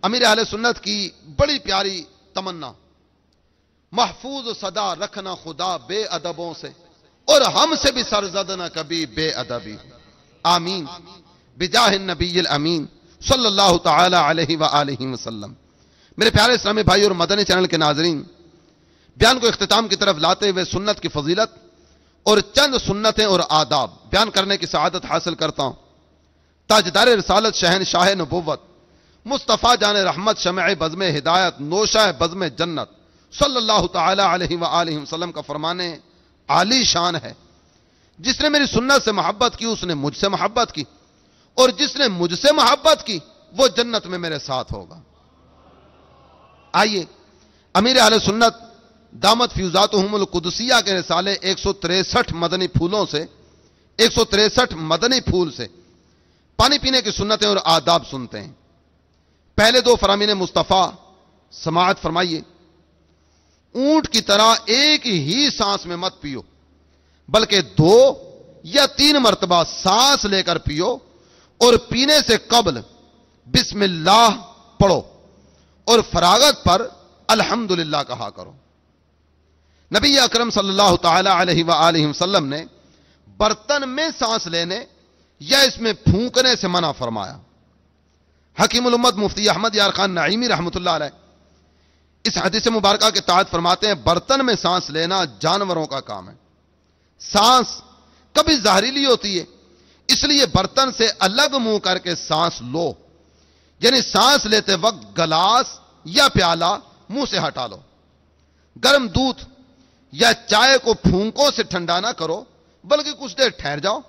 امیر اہل سنت کی بڑی پیاری تمنا، محفوظ صدا رکھنا خدا بے ادبوں سے، اور ہم سے بھی سرزد نہ کبھی بے ادبی، آمین بجاہ النبی الامین صلی اللہ تعالی علیہ وآلہ وسلم۔ میرے پیارے اسلامی بھائی اور مدنی چینل کے ناظرین، بیان کو اختتام کی طرف لاتے ہوئے سنت کی فضیلت اور چند سنتیں اور آداب بیان کرنے کی سعادت حاصل کرتا ہوں۔ تاجدار رسالت، شہنشاہ نبوت، مصطفیٰ جان رحمت، شمع بزم ہدایت، نوشہ بزم جنت صلی اللہ تعالی علیہ وآلہ وسلم کا فرمانے عالی شان ہے، جس نے میری سنت سے محبت کی اس نے مجھ سے محبت کی، اور جس نے مجھ سے محبت کی وہ جنت میں میرے ساتھ ہوگا۔ آئیے امیر اہل سنت دامت فیوزاتہم القدسیہ کے رسالے 163 مدنی پھولوں سے، 163 مدنی پھول سے پانی پینے کی سنتیں اور آداب سنتے ہیں۔ پہلے دو فرامین مصطفیٰ سماعت فرمائیے۔ اونٹ کی طرح ایک ہی سانس میں مت پیو، بلکہ 2 یا 3 مرتبہ سانس لے کر پیو، اور پینے سے قبل بسم اللہ پڑھو، اور فراغت پر الحمدللہ کہا کرو۔ نبی اکرم صلی اللہ تعالی علیہ وآلہ وسلم نے برتن میں سانس لینے یا اس میں پھونکنے سے منع فرمایا۔ حکیم الامت مفتی احمد یار خان نعیمی رحمۃ اللہ علیہ اس حدیث مبارکہ کے تحت فرماتے ہیں، برتن میں سانس لینا جانوروں کا کام ہے، سانس کبھی زہریلی ہوتی ہے، اس لیے برتن سے الگ منہ کر کے سانس لو، یعنی سانس لیتے وقت گلاس یا پیالہ منہ سے ہٹا لو۔ گرم دودھ یا چائے کو پھونکوں سے ٹھنڈا نہ کرو، بلکہ کچھ دیر ٹھہر جاؤ،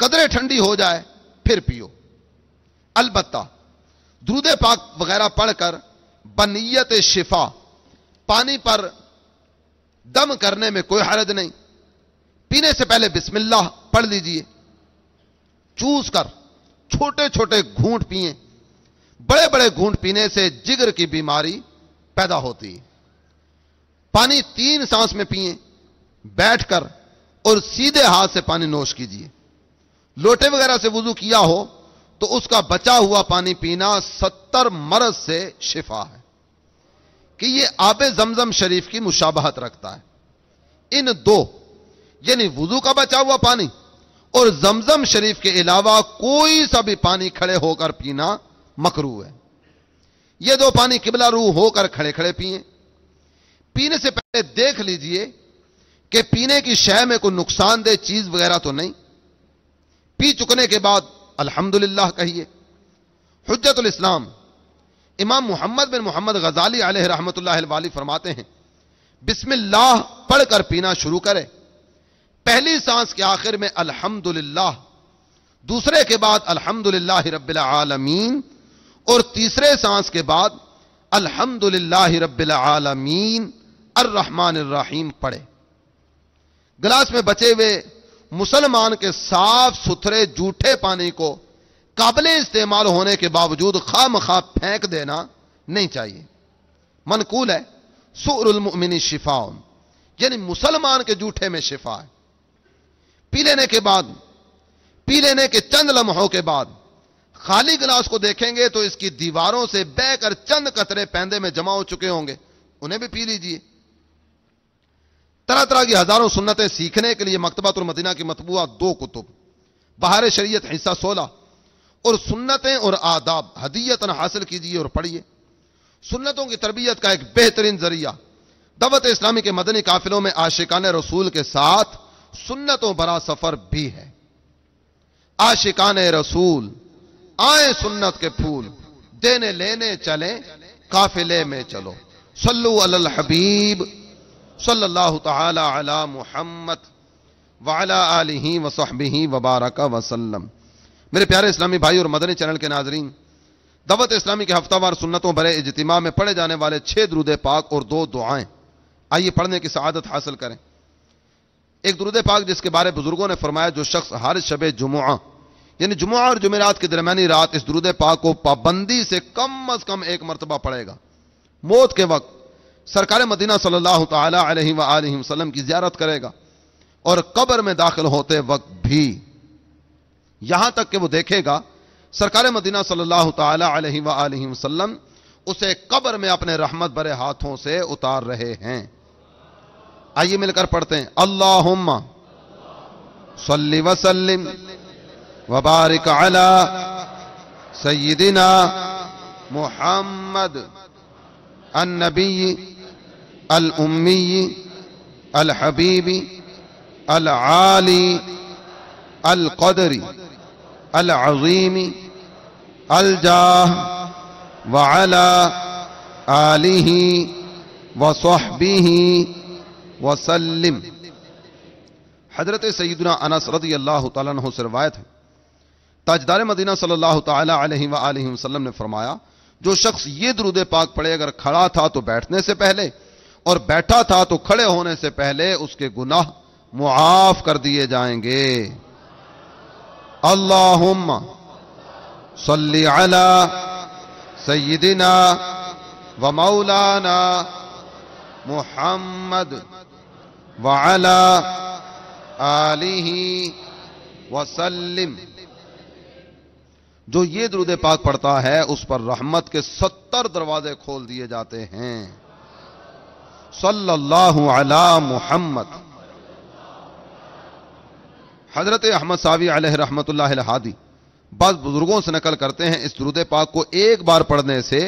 قدرے ٹھنڈی ہو جائے پھر پیو۔ البتہ درود پاک وغیرہ پڑھ کر بنیت شفا پانی پر دم کرنے میں کوئی حرج نہیں۔ پینے سے پہلے بسم اللہ پڑھ لیجئے، چوس کر چھوٹے چھوٹے گھونٹ پئیں، بڑے بڑے گھونٹ پینے سے جگر کی بیماری پیدا ہوتی ہے۔ پانی 3 سانس میں پئیں، بیٹھ کر اور سیدھے ہاتھ سے پانی نوش کیجئے۔ لوٹے وغیرہ سے وضو کیا ہو تو اس کا بچا ہوا پانی پینا 70 مرض سے شفا ہے، کہ یہ آب زمزم شریف کی مشابہت رکھتا ہے۔ ان 2 یعنی وضو کا بچا ہوا پانی اور زمزم شریف کے علاوہ کوئی سا بھی پانی کھڑے ہو کر پینا مکروہ ہے۔ یہ 2 پانی قبلہ رو ہو کر کھڑے کھڑے پئیں۔ پینے سے پہلے دیکھ لیجئے کہ پینے کی شے میں کوئی نقصان دہ چیز وغیرہ تو نہیں۔ پی چکنے کے بعد الحمدللہ کہیے۔ حجت الاسلام امام محمد بن محمد غزالی علیہ رحمت اللہ الوالی فرماتے ہیں، بسم اللہ پڑھ کر پینا شروع کرے، پہلی سانس کے آخر میں الحمدللہ، دوسرے کے بعد الحمدللہ رب العالمین، اور تیسرے سانس کے بعد الحمدللہ رب العالمین الرحمن الرحیم پڑھے. گلاس میں بچے ہوئے مسلمان کے صاف ستھرے جھوٹے پانی کو قابل استعمال ہونے کے باوجود خواہ مخواہ پھینک دینا نہیں چاہیے. منقول ہے سؤر المؤمن شفاء، یعنی مسلمان کے جھوٹے میں شفا ہے. پی لینے کے چند لمحوں کے بعد خالی گلاس کو دیکھیں گے تو اس کی دیواروں سے بہ کر چند قطرے پیندے میں جمع ہو چکے ہوں گے، انہیں بھی پی لیجئے. طرح طرح کی ہزاروں سنتیں سیکھنے کے لیے مکتبۃ المدینہ کی مطبوعہ 2 کتب بہار شریعت حصہ 16 اور سنتیں اور آداب ہدیتاً حاصل کیجیے اور پڑھیے. سنتوں کی تربیت کا ایک بہترین ذریعہ دعوت اسلامی کے مدنی قافلوں میں عاشقان رسول کے ساتھ سنتوں بھرا سفر بھی ہے. عاشقان رسول آئے سنت کے پھول، دینے لینے چلیں قافلے میں چلو. صلو علی الحبیب صلی اللہ تعالی علی محمد وعلی آلہ وصحبہ وبارک وسلم. میرے پیارے اسلامی بھائی اور مدنی چینل کے ناظرین، دعوت اسلامی کے ہفتہ وار سنتوں بھرے اجتماع میں پڑھے جانے والے 6 درود پاک اور 2 دعائیں، آئیے پڑھنے کی سعادت حاصل کریں. ایک درود پاک جس کے بارے بزرگوں نے فرمایا جو شخص ہر شب جمعہ یعنی جمعہ اور جمعرات کی درمیانی رات اس درود پاک کو پابندی سے کم از کم 1 مرتبہ پڑھے گا، موت کے وقت سرکار مدینہ صلی اللہ تعالی علیہ وآلہ وسلم کی زیارت کرے گا، اور قبر میں داخل ہوتے وقت بھی، یہاں تک کہ وہ دیکھے گا سرکار مدینہ صلی اللہ تعالی علیہ وآلہ وسلم اسے قبر میں اپنے رحمت بھرے ہاتھوں سے اتار رہے ہیں. آئیے مل کر پڑھتے ہیں. اللہم صلی وسلم وبارک علی سیدنا محمد النبی الامی الحبیب العالی القدر العظیم الجاہ وعلی آلہ وصحبہ وسلم. حضرت سیدنا انس رضی اللہ تعالیٰ عنہ سے روایت ہے، تاجدار مدینہ صلی اللہ تعالی علیہ وآلہ وسلم نے فرمایا جو شخص یہ درود پاک پڑھے اگر کھڑا تھا تو بیٹھنے سے پہلے اور بیٹھا تھا تو کھڑے ہونے سے پہلے اس کے گناہ معاف کر دیے جائیں گے. اللہم صلی علی سیدنا و مولانا محمد وعلی آلہ وسلم. جو یہ درود پاک پڑھتا ہے اس پر رحمت کے 70 دروازے کھول دیے جاتے ہیں. صلی اللہ علی محمد. حضرت احمد ساوی علیہ رحمت اللہ الہادی بعض بزرگوں سے نقل کرتے ہیں اس درود پاک کو ایک بار پڑھنے سے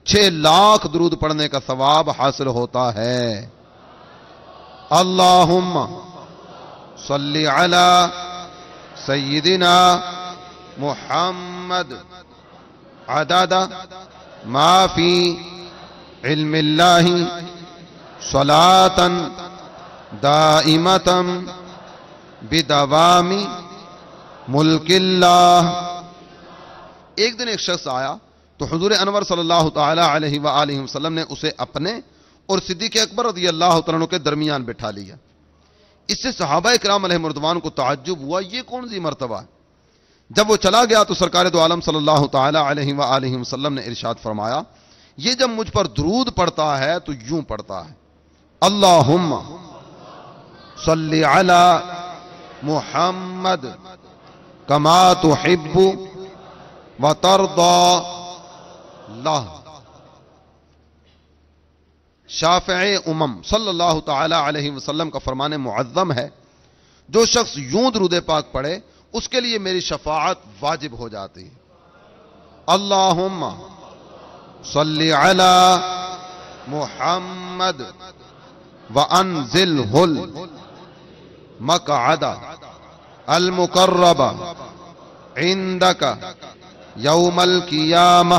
6 لاکھ درود پڑھنے کا ثواب حاصل ہوتا ہے. اللہم صلی علی سیدنا محمد عدد ما فی علم اللہ صلاۃ دائمۃ بدوام ملک اللہ. ایک دن ایک شخص آیا تو حضور انور صلی اللہ تعالی علیہ وآلہ وسلم نے اسے اپنے اور صدیق اکبر رضی اللہ تعالیٰ عنہ کے درمیان بٹھا لیا. اس سے صحابہ کرام علیہ مردوان کو تعجب ہوا، یہ کون سی مرتبہ ہے؟ جب وہ چلا گیا تو سرکار دو عالم صلی اللہ تعالی علیہ وآلہ وسلم نے ارشاد فرمایا یہ جب مجھ پر درود پڑھتا ہے تو یوں پڑھتا ہے اللہم صلی علی محمد کما تحب وترضى. اللہ شافع امم صلی اللہ تعالی علیہ وسلم کا فرمان معظم ہے جو شخص یوں درود پاک پڑھے اس کے لیے میری شفاعت واجب ہو جاتی. اللہم صلی علی محمد وانزلہ المقعد المقرب عندک یوم القیامہ.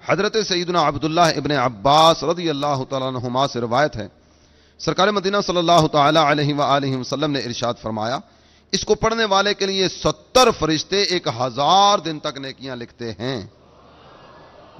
حضرت سیدنا عبداللہ ابن عباس رضی اللہ تعالیٰ عنہما سے روایت ہے سرکار مدینہ صلی اللہ تعالی علیہ وآلہ وسلم نے ارشاد فرمایا اس کو پڑھنے والے کے لیے 70 فرشتے 1000 دن تک نیکیاں لکھتے ہیں.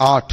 8।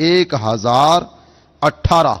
1018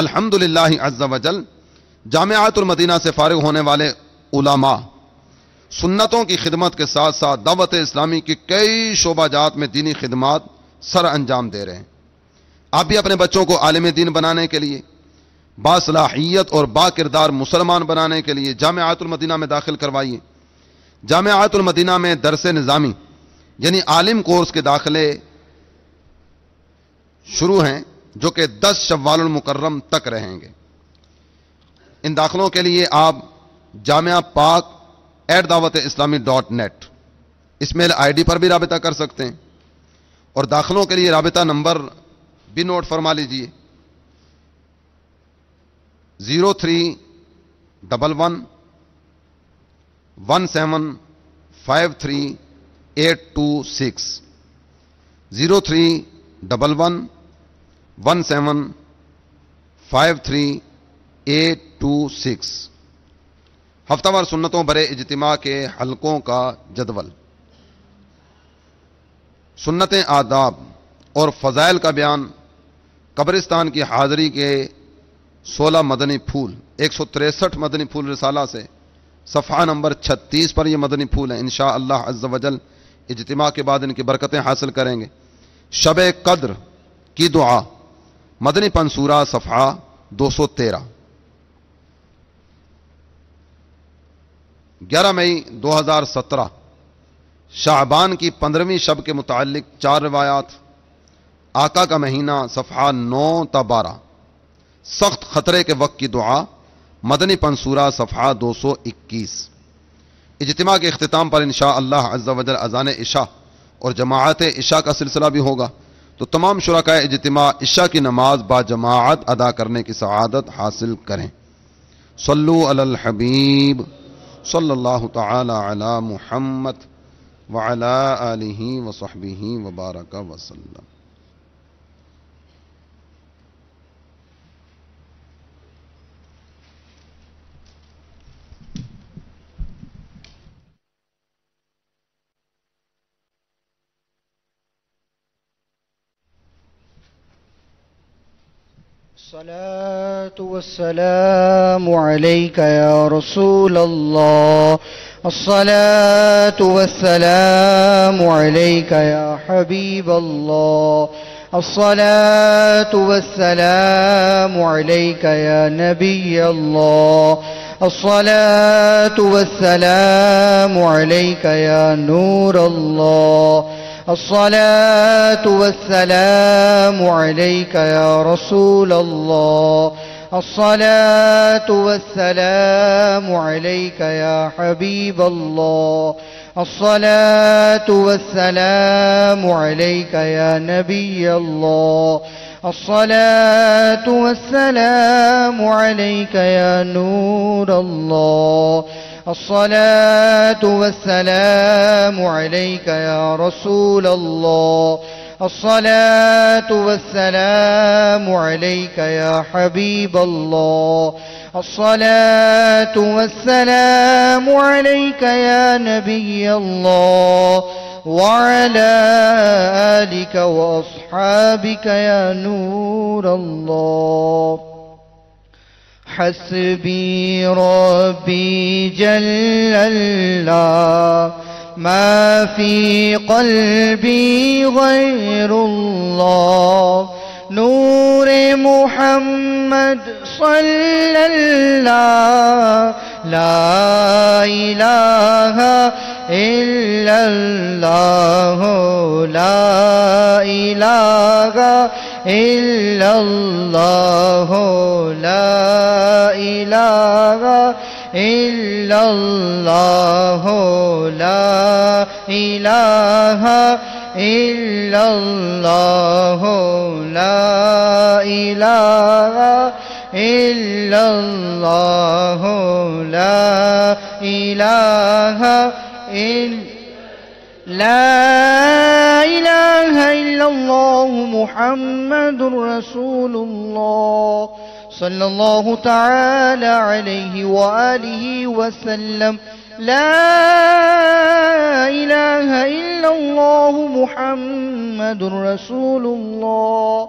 الحمدللہ عز وجل جامعۃ المدینہ سے فارغ ہونے والے علماء سنتوں کی خدمت کے ساتھ ساتھ دعوت اسلامی کی کئی شعبہ جات میں دینی خدمات سر انجام دے رہے ہیں۔ آپ بھی اپنے بچوں کو عالم دین بنانے کے لیے، باصلاحیت اور با کردار مسلمان بنانے کے لیے جامعۃ المدینہ میں داخل کروائیے۔ جامعۃ المدینہ میں درس نظامی یعنی عالم کورس کے داخلے شروع ہیں جو کہ 10 شوال المکرم تک رہیں گے۔ ان داخلوں کے لیے آپ جامعہ پاک @dawat-islami.net us mile I D پر بھی رابطہ کر سکتے ہیں، اور داخلوں کے لیے رابطہ نمبر بھی نوٹ فرما لیجئے 0311753826 0311753826۔ ہفتہ وار سنتوں بھرے اجتماع کے حلقوں کا جدول۔ سنتیں، آداب اور فضائل کا بیان، قبرستان کی حاضری کے 16 مدنی پھول، 163 مدنی پھول رسالہ سے صفحہ نمبر 36 پر یہ مدنی پھول ہیں۔ انشاءاللہ عز وجل اجتماع کے بعد ان کی برکتیں حاصل کریں گے۔ شب قدر کی دعا، مدنی پنصورہ صفحہ 213۔ 11 مئی 2017 شعبان کی 15ویں شب کے متعلق 4 روایات۔ آقا کا مہینہ صفحہ 9 تا 12۔ سخت خطرے کے وقت کی دعا، مدنی پنصورہ صفحہ 221۔ اجتماع کے اختتام پر انشاءاللہ عز و جل اذان عشاء اور جماعت عشاء کا سلسلہ بھی ہوگا، تو تمام شرکاء اجتماع عشاء کی نماز با جماعت ادا کرنے کی سعادت حاصل کریں۔ صلو علی الحبیب صلی اللہ تعالی علی محمد وعلی آلہ وصحبہ وبارک وسلم۔ الصلاة والسلام عليك يا رسول الله، الصلاة والسلام عليك يا حبيب الله، الصلاة والسلام عليك يا نبي الله، الصلاة والسلام عليك يا نور الله، الصلاة والسلام عليك يا رسول الله، الصلاة والسلام عليك يا حبيب الله، الصلاة والسلام عليك يا نبي الله، الصلاة والسلام عليك يا نور الله، الصلاة والسلام عليك يا رسول الله، الصلاة والسلام عليك يا حبيب الله، الصلاة والسلام عليك يا نبي الله، وعلى آلك وأصحابك يا نور الله. حسبي ربي جل الله، ما في قلبي غير الله، نور محمد صلى الله، لا إله إلا الله، لا إله إلا الله، لا إله إلا الله، لا إله إلا الله، لا إله إلا الله، لا إله إلا لا إله إلا الله محمد رسول الله صلى الله تعالى عليه وآله وسلم. لا إله إلا الله محمد رسول الله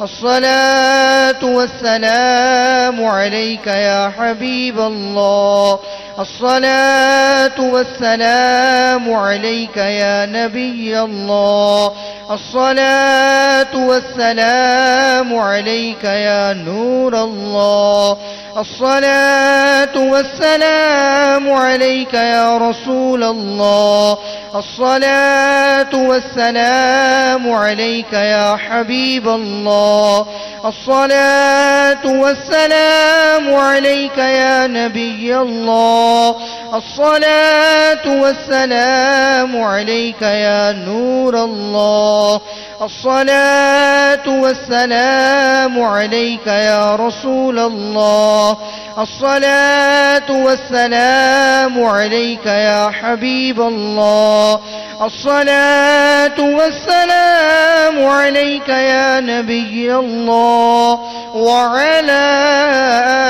الصلاة والسلام عليك يا حبيب الله الصلاة والسلام عليك يا نبي الله الصلاة والسلام عليك يا نور الله الصلاة والسلام عليك يا رسول الله الصلاة والسلام عليك يا حبيب الله الصلاة والسلام عليك يا نبي الله الصلاة والسلام عليك يا نور الله الصلاة والسلام عليك يا رسول الله الصلاة والسلام عليك يا حبيب الله الصلاة والسلام عليك يا نبي الله وعلى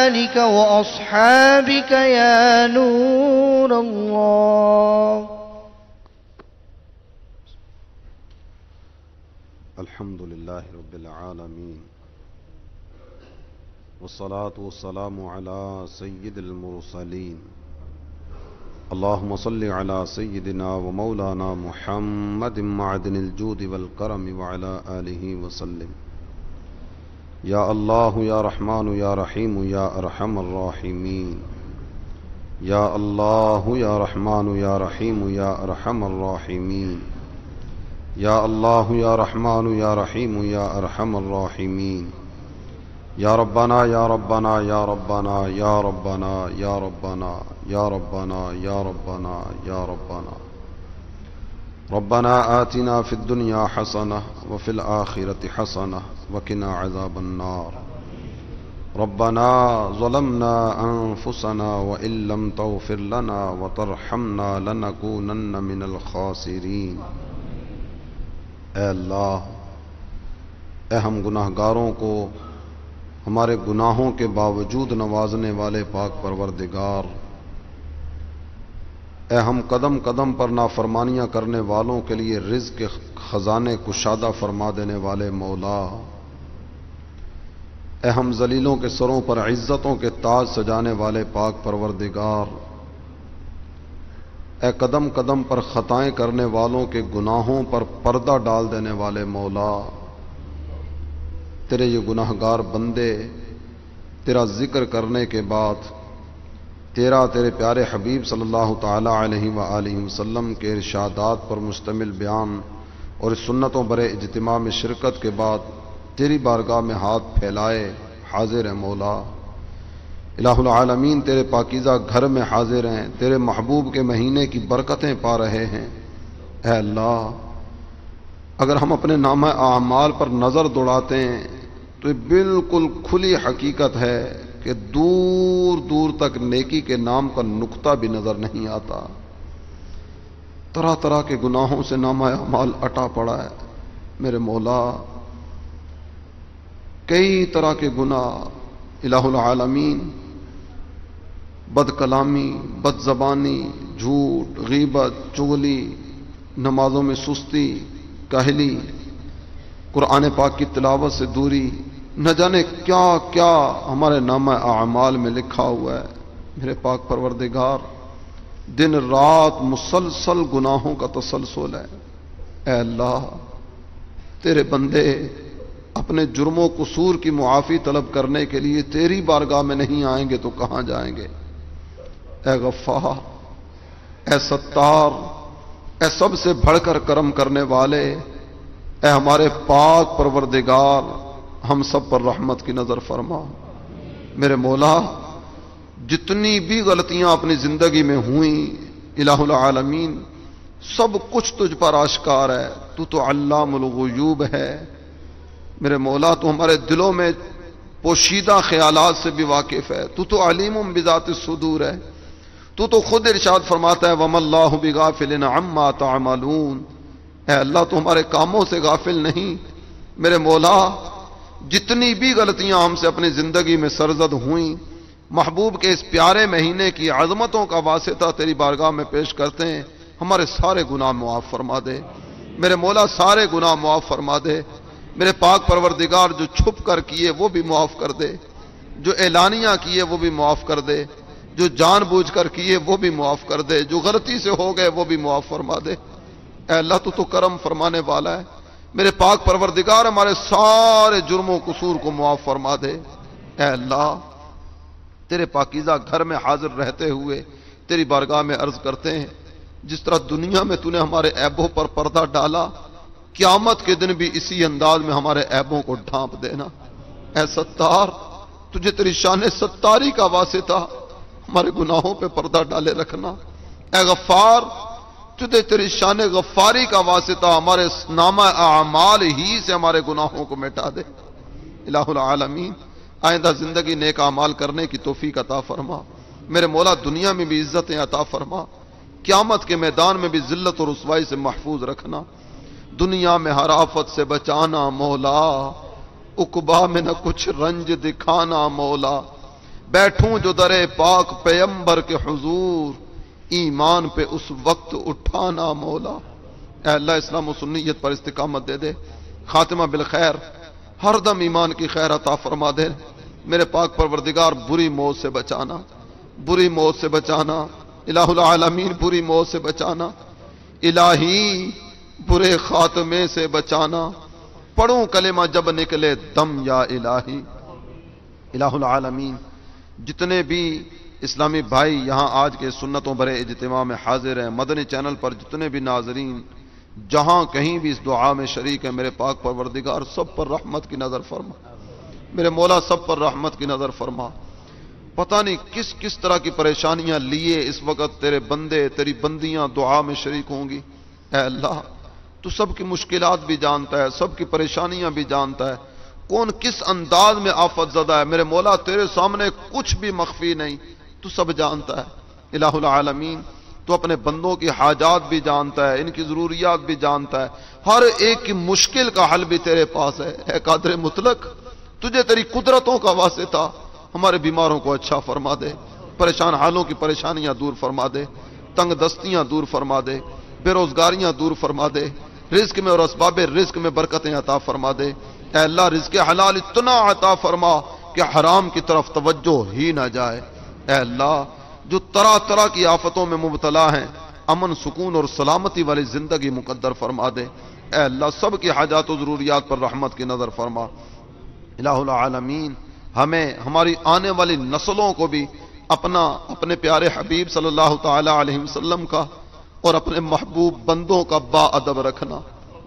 آلك وأصحابك يا نور الله. الحمد لله رب العالمين والصلاة والسلام على سيد المرسلين اللهم صل على سيدنا ومولانا محمد معدن الجود والكرم وعلى آله وسلم. يا الله يا رحمن يا رحيم يا أرحم الراحمين. يا الله يا رحمن يا رحيم يا أرحم الراحمين. يا الله يا رحمن يا رحيم يا أرحم الراحمين. يا ربنا يا ربنا يا ربنا يا ربنا يا ربنا يا ربنا يا ربنا يا ربنا. ربنا آتنا في الدنيا حسنة وفي الآخرة حسنة وقنا عذاب النار. ربنا ظلمنا أنفسنا وإن لم تغفر لنا وترحمنا لنكونن من الخاسرين. اے اللہ، اے ہم گناہ گاروں کو ہمارے گناہوں کے باوجود نوازنے والے پاک پروردگار، اے ہم قدم قدم پر نافرمانیاں کرنے والوں کے لیے رزق کے خزانے کشادہ فرما دینے والے مولا، اے ہم ذلیلوں کے سروں پر عزتوں کے تاج سجانے والے پاک پروردگار، اے قدم قدم پر خطائیں کرنے والوں کے گناہوں پر پردہ ڈال دینے والے مولا، تیرے یہ گناہ گار بندے تیرا ذکر کرنے کے بعد تیرے پیارے حبیب صلی اللہ تعالی علیہ وآلہ وسلم کے ارشادات پر مشتمل بیان اور سنتوں برے اجتماع میں شرکت کے بعد تیری بارگاہ میں ہاتھ پھیلائے حاضر ہیں مولا۔ الہ العالمین تیرے پاکیزہ گھر میں حاضر ہیں، تیرے محبوب کے مہینے کی برکتیں پا رہے ہیں۔ اے اللہ، اگر ہم اپنے نامہ اعمال پر نظر دوڑاتے ہیں تو یہ بالکل کھلی حقیقت ہے کہ دور دور تک نیکی کے نام کا نقطہ بھی نظر نہیں آتا۔ طرح طرح کے گناہوں سے نامہ اعمال اٹا پڑا ہے میرے مولا، کئی طرح کے گناہ الہ العالمین، بد کلامی، بد زبانی، جھوٹ، غیبت، چغلی، نمازوں میں سستی، کاہلی، قرآن پاک کی تلاوت سے دوری، نہ جانے کیا کیا ہمارے نامہ اعمال میں لکھا ہوا ہے میرے پاک پروردگار۔ دن رات مسلسل گناہوں کا تسلسل ہے۔ اے اللہ، تیرے بندے اپنے جرم و قصور کی معافی طلب کرنے کے لیے تیری بارگاہ میں نہیں آئیں گے تو کہاں جائیں گے؟ اے غفار، اے ستار، اے سب سے بڑھ کر کرم کرنے والے، اے ہمارے پاک پروردگار، ہم سب پر رحمت کی نظر فرما۔ میرے مولا، جتنی بھی غلطیاں اپنی زندگی میں ہوئیں الہ العالمین، سب کچھ تجھ پر آشکار ہے، تو علام الغیوب ہے۔ میرے مولا، تو ہمارے دلوں میں پوشیدہ خیالات سے بھی واقف ہے، تو علیم بذات الصدور ہے۔ تو خود ارشاد فرماتا ہے وَمَا اللَّهُ بِغَافِلٍ عَمَّا تَعْمَلُونَ۔ اے اللہ، تو ہمارے کاموں سے غافل نہیں۔ میرے مولا، جتنی بھی غلطیاں ہم سے اپنی زندگی میں سرزد ہوئیں، محبوب کے اس پیارے مہینے کی عظمتوں کا واسطہ تیری بارگاہ میں پیش کرتے ہیں، ہمارے سارے گناہ معاف فرما دے۔ میرے مولا، سارے گناہ معاف فرما دے۔ میرے پاک پروردگار جو چھپ کر کیے وہ بھی معاف کر دے، جو اعلانیہ کیے وہ بھی معاف کر دے، جو جان بوجھ کر کیے وہ بھی معاف کر دے، جو غلطی سے ہو گئے وہ بھی معاف فرما دے۔ اے اللہ تو کرم فرمانے والا ہے، میرے پاک پروردگار ہمارے سارے جرم و قصور کو معاف فرما دے۔ اے اللہ تیرے پاکیزہ گھر میں حاضر رہتے ہوئے تیری بارگاہ میں عرض کرتے ہیں، جس طرح دنیا میں تو نے ہمارے عیبوں پر پردہ ڈالا، قیامت کے دن بھی اسی انداز میں ہمارے عیبوں کو ڈھانپ دینا۔ اے ستار، تجھے تیری شان ستاری کا واسطہ ہمارے گناہوں پہ پردہ ڈالے رکھنا۔ اے غفار، تجھے تیری شان غفاری کا واسطہ ہمارے نامہ اعمال ہی سے ہمارے گناہوں کو مٹا دے۔ الہ العالمین، آئندہ زندگی نیک اعمال کرنے کی توفیق عطا فرما۔ میرے مولا دنیا میں بھی عزتیں عطا فرما، قیامت کے میدان میں بھی ذلت اور رسوائی سے محفوظ رکھنا۔ دنیا میں ہر آفت سے بچانا مولا، عقبہ میں نہ کچھ رنج دکھانا مولا۔ بیٹھوں جو در پاک پیمبر کے حضور، ایمان پہ اس وقت اٹھانا مولا۔ اے اللہ اسلام و سنیت پر استقامت دے دے، خاتمہ بالخیر، ہر دم ایمان کی خیر عطا فرما دے۔ میرے پاک پروردگار بری موت سے بچانا، بری موت سے بچانا، الہ العالمین بری موت سے بچانا، الہی برے خاتمے سے بچانا۔ پڑھوں کلمہ جب نکلے دم یا الہی۔ الہ العالمین، جتنے بھی اسلامی بھائی یہاں آج کے سنتوں بھرے اجتماع میں حاضر ہیں، مدنی چینل پر جتنے بھی ناظرین جہاں کہیں بھی اس دعا میں شریک ہیں، میرے پاک پروردگار سب پر رحمت کی نظر فرما۔ میرے مولا سب پر رحمت کی نظر فرما۔ پتہ نہیں کس کس طرح کی پریشانیاں لیے اس وقت تیرے بندے تیری بندیاں دعا میں شریک ہوں گی۔ اے اللہ تو سب کی مشکلات بھی جانتا ہے، سب کی پریشانیاں بھی جانتا ہے، کون کس انداز میں آفت زدہ ہے۔ میرے مولا تیرے سامنے کچھ بھی مخفی نہیں، تو سب جانتا ہے۔ الہ العالمین، تو اپنے بندوں کی حاجات بھی جانتا ہے، ان کی ضروریات بھی جانتا ہے، ہر ایک کی مشکل کا حل بھی تیرے پاس ہے۔ اے قادر مطلق، تجھے تیری قدرتوں کا واسطہ ہمارے بیماروں کو اچھا فرما دے، پریشان حالوں کی پریشانیاں دور فرما دے، تنگ دستیاں دور فرما دے، بے روزگاریاں دور فرما دے، رزق میں اور اسباب رزق میں برکتیں عطا فرما دے۔ اے اللہ رزق حلال اتنا عطا فرما کہ حرام کی طرف توجہ ہی نہ جائے۔ اے اللہ جو طرح طرح کی آفتوں میں مبتلا ہیں، امن سکون اور سلامتی والی زندگی مقدر فرما دے۔ اے اللہ سب کی حاجات و ضروریات پر رحمت کی نظر فرما۔ الہ العالمین، ہمیں ہماری آنے والی نسلوں کو بھی اپنے پیارے حبیب صلی اللہ تعالی علیہ وسلم کا اور اپنے محبوب بندوں کا با ادب رکھنا،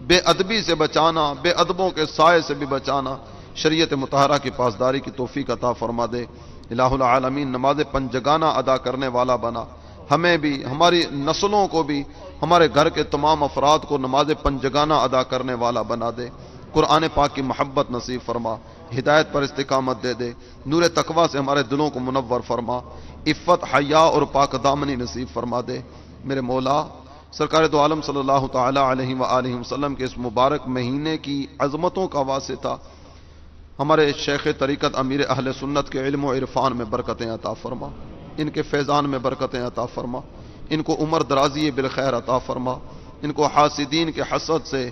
بے ادبی سے بچانا، بے ادبوں کے سائے سے بھی بچانا، شریعت مطہرہ کی پاسداری کی توفیق عطا فرما دے۔ الہ العالمین، نماز پنجگانہ ادا کرنے والا بنا، ہمیں بھی ہماری نسلوں کو بھی ہمارے گھر کے تمام افراد کو نماز پنجگانہ ادا کرنے والا بنا دے۔ قرآن پاک کی محبت نصیب فرما، ہدایت پر استقامت دے دے، نور تقوی سے ہمارے دلوں کو منور فرما، عفت حیا اور پاک دامنی نصیب فرما دے۔ میرے مولا سرکار دو عالم صلی اللہ تعالی علیہ وآلہ وسلم کے اس مبارک مہینے کی عظمتوں کا واسطہ ہمارے شیخ طریقت امیر اہل سنت کے علم و عرفان میں برکتیں عطا فرما، ان کے فیضان میں برکتیں عطا فرما، ان کو عمر درازی بالخیر عطا فرما، ان کو حاسدین کے حسد سے،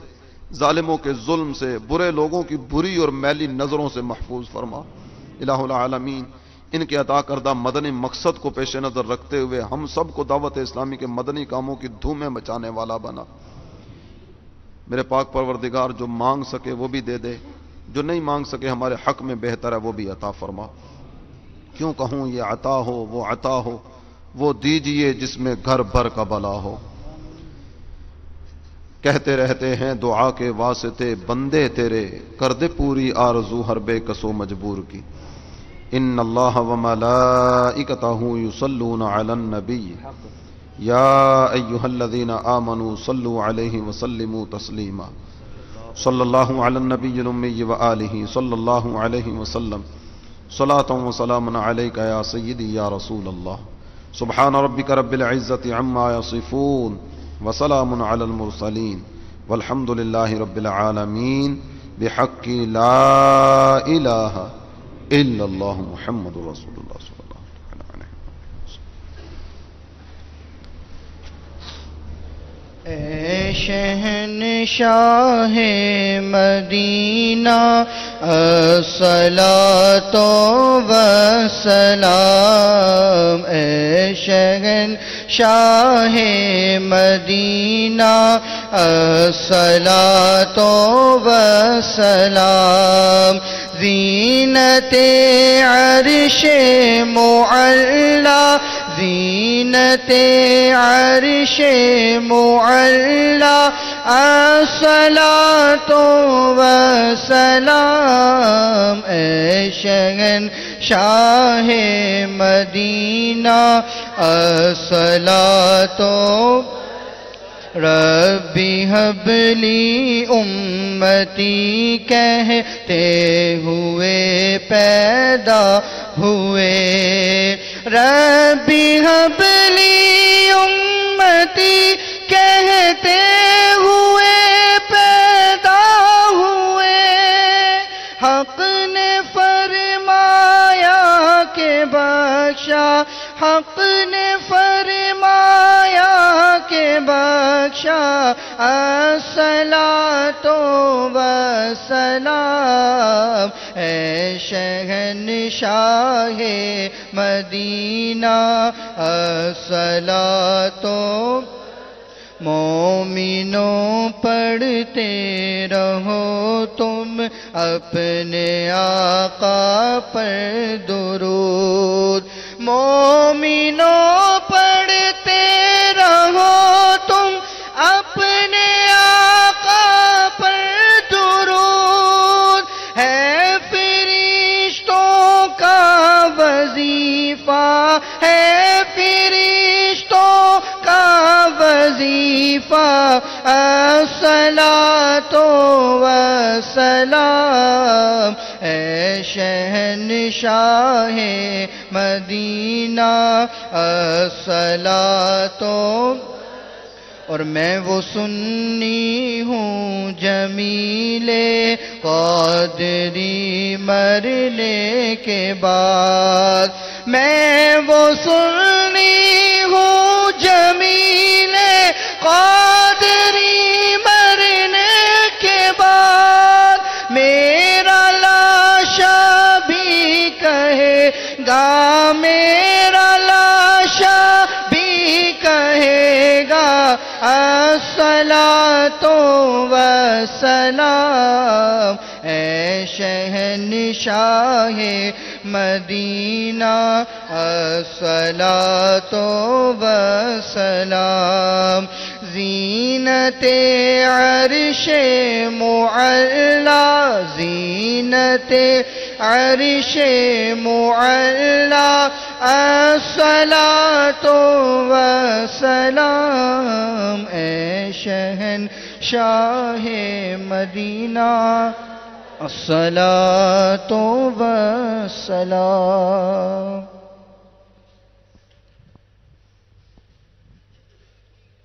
ظالموں کے ظلم سے، برے لوگوں کی بری اور میلی نظروں سے محفوظ فرما۔ الہ العالمین، ان کے عطا کردہ مدنی مقصد کو پیش نظر رکھتے ہوئے ہم سب کو دعوت اسلامی کے مدنی کاموں کی دھومیں مچانے والا بنا۔ میرے پاک پروردگار جو مانگ سکے وہ بھی دے دے، جو نہیں مانگ سکے ہمارے حق میں بہتر ہے وہ بھی عطا فرما۔ کیوں کہوں یہ عطا ہو وہ عطا ہو، وہ دیجئے جس میں گھر بھر کا بلا ہو۔ کہتے رہتے ہیں دعا کے واسطے بندے تیرے، کر دے پوری آرزو ہر بے کسو مجبور کی۔ ان اللہ وملائکتہ یصلون علی النبی یا ایہا الذین آمنوا صلوا علیہ وسلموا تسلیما۔ صلی اللہ علی النبی الامی وآلہ صلی اللہ علیہ وسلم، صلاۃ و سلام علیک یا سیدی یا رسول اللہ۔ سبحان ربک رب العزۃ عما یصفون وسلام علی المرسلین والحمد للہ رب العالمین بحق لا الہ الا اللہ محمد رسول اللہ صلی اللہ علیہ وسلم۔ شہنشاہ مدینہ الصلاۃ والسلام، اے شہنشاہ مدینہ الصلاۃ والسلام، زینت عرش معلی، زینت عرش معلی، الصلاۃ والسلام، اے شہنشاہ مدینہ الصلاۃ ربی حب لی امتی کہتے ہوئے پیدا ہوئے، ربی حب لی امتی کہتے ہوئے پیدا ہوئے، حق نے فرمایا کہ بخشا، حق نے فرمایا کہ بخشا، الصلاۃ والسلام، اے شہنشاہ مدینہ الصلاۃ، مومنوں پڑھتے رہو تم اپنے آقا پر درود، مومنوں پڑھتے رہو تم اپنے آقا پر درود، ہے فرشتوں کا وظیفہ، ہے فرشتوں کا وظیفہ، الصلاۃ والسلام، اے شہنشاہ مدینہ الصلاۃ، اور میں وہ سنی ہوں جمیل قادری مرنے کے بعد، میں وہ سنی ہوں جمیل قادری مرنے کے بعد، میرا لاشا بھی کہے گا، میرا لاشا بھی کہے گا، الصلاۃ والسلام، اے شہنشاہ مدینہ الصلاۃ والسلام، زینت عرش معلی، زینت عرش معلی، الصلاۃ والسلام، اے شہنشاہ مدینہ الصلاۃ والسلام۔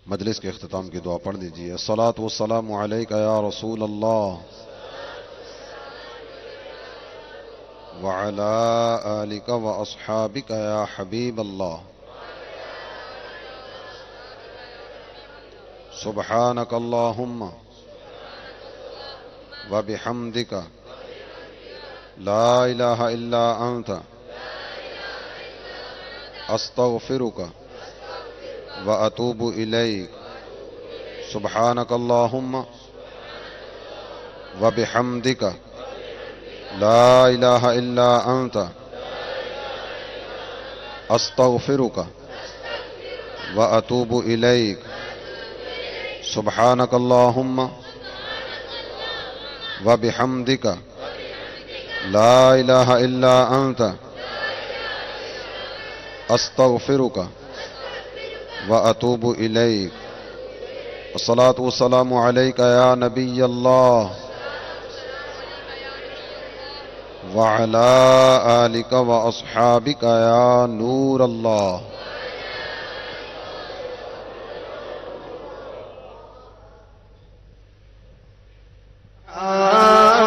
مجلس کے اختتام کی دعا پڑھ دیجیے۔ الصلاۃ والسلام علیک یا رسول اللہ وعلی آلک واصحابک یا حبیب اللہ، سبحانک اللہم وبحمدک لا الہ الا انت استغفرک واتوب الیک، سبحانک اللہم وبحمدک لا الہ الا انت استغفرک واتوب الیک، سبحانک اللہم وبحمدک لا الہ الا انت استغفرک واتوب الیک، الصلاۃ والسلام علیک یا نبی اللہ وعلی آلک واصحابک یا نور اللہ۔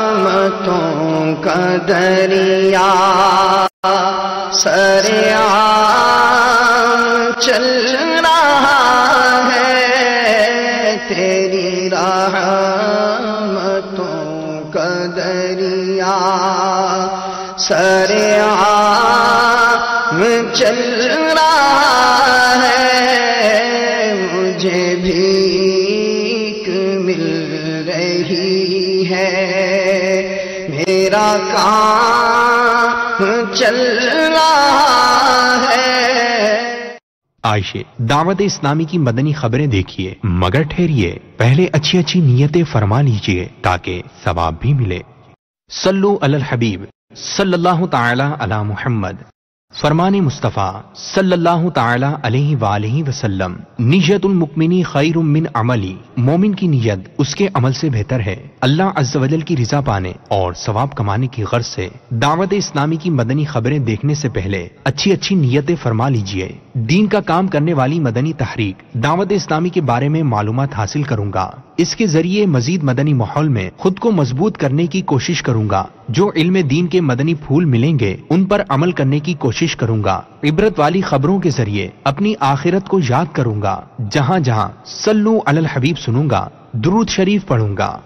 رحمتوں کا دریا سریعاں چل رہا ہے، تیری رحمتوں کا دریا سرے عام چل رہا ہے، مجھے بھیک مل رہی ہے، میرا کام چل رہا ہے۔ عائشہ، دعوت اسلامی کی مدنی خبریں دیکھیے، مگر ٹھہریے، پہلے اچھی اچھی نیتیں فرما لیجئے تاکہ ثواب بھی ملے۔ صلو علی الحبیب صلی اللہ تعالی علی محمد۔ فرمان مصطفیٰ صلی اللہ تعالی علیہ وآلہ وسلم، نیت المؤمن خیر من عملی، مومن کی نیت اس کے عمل سے بہتر ہے۔ اللہ عز و جل کی رضا پانے اور ثواب کمانے کی غرض سے دعوت اسلامی کی مدنی خبریں دیکھنے سے پہلے اچھی اچھی نیتیں فرما لیجئے۔ دین کا کام کرنے والی مدنی تحریک دعوت اسلامی کے بارے میں معلومات حاصل کروں گا، اس کے ذریعے مزید مدنی ماحول میں خود کو مضبوط کرنے کی کوشش کروں گا۔ جو علم دین کے مدنی پھول ملیں گے ان پر عمل کرنے کی کوشش کروں گا۔ عبرت والی خبروں کے ذریعے اپنی آخرت کو یاد کروں گا۔ جہاں جہاں صلو علی الحبیب سنوں گا، درود شریف پڑھوں گا۔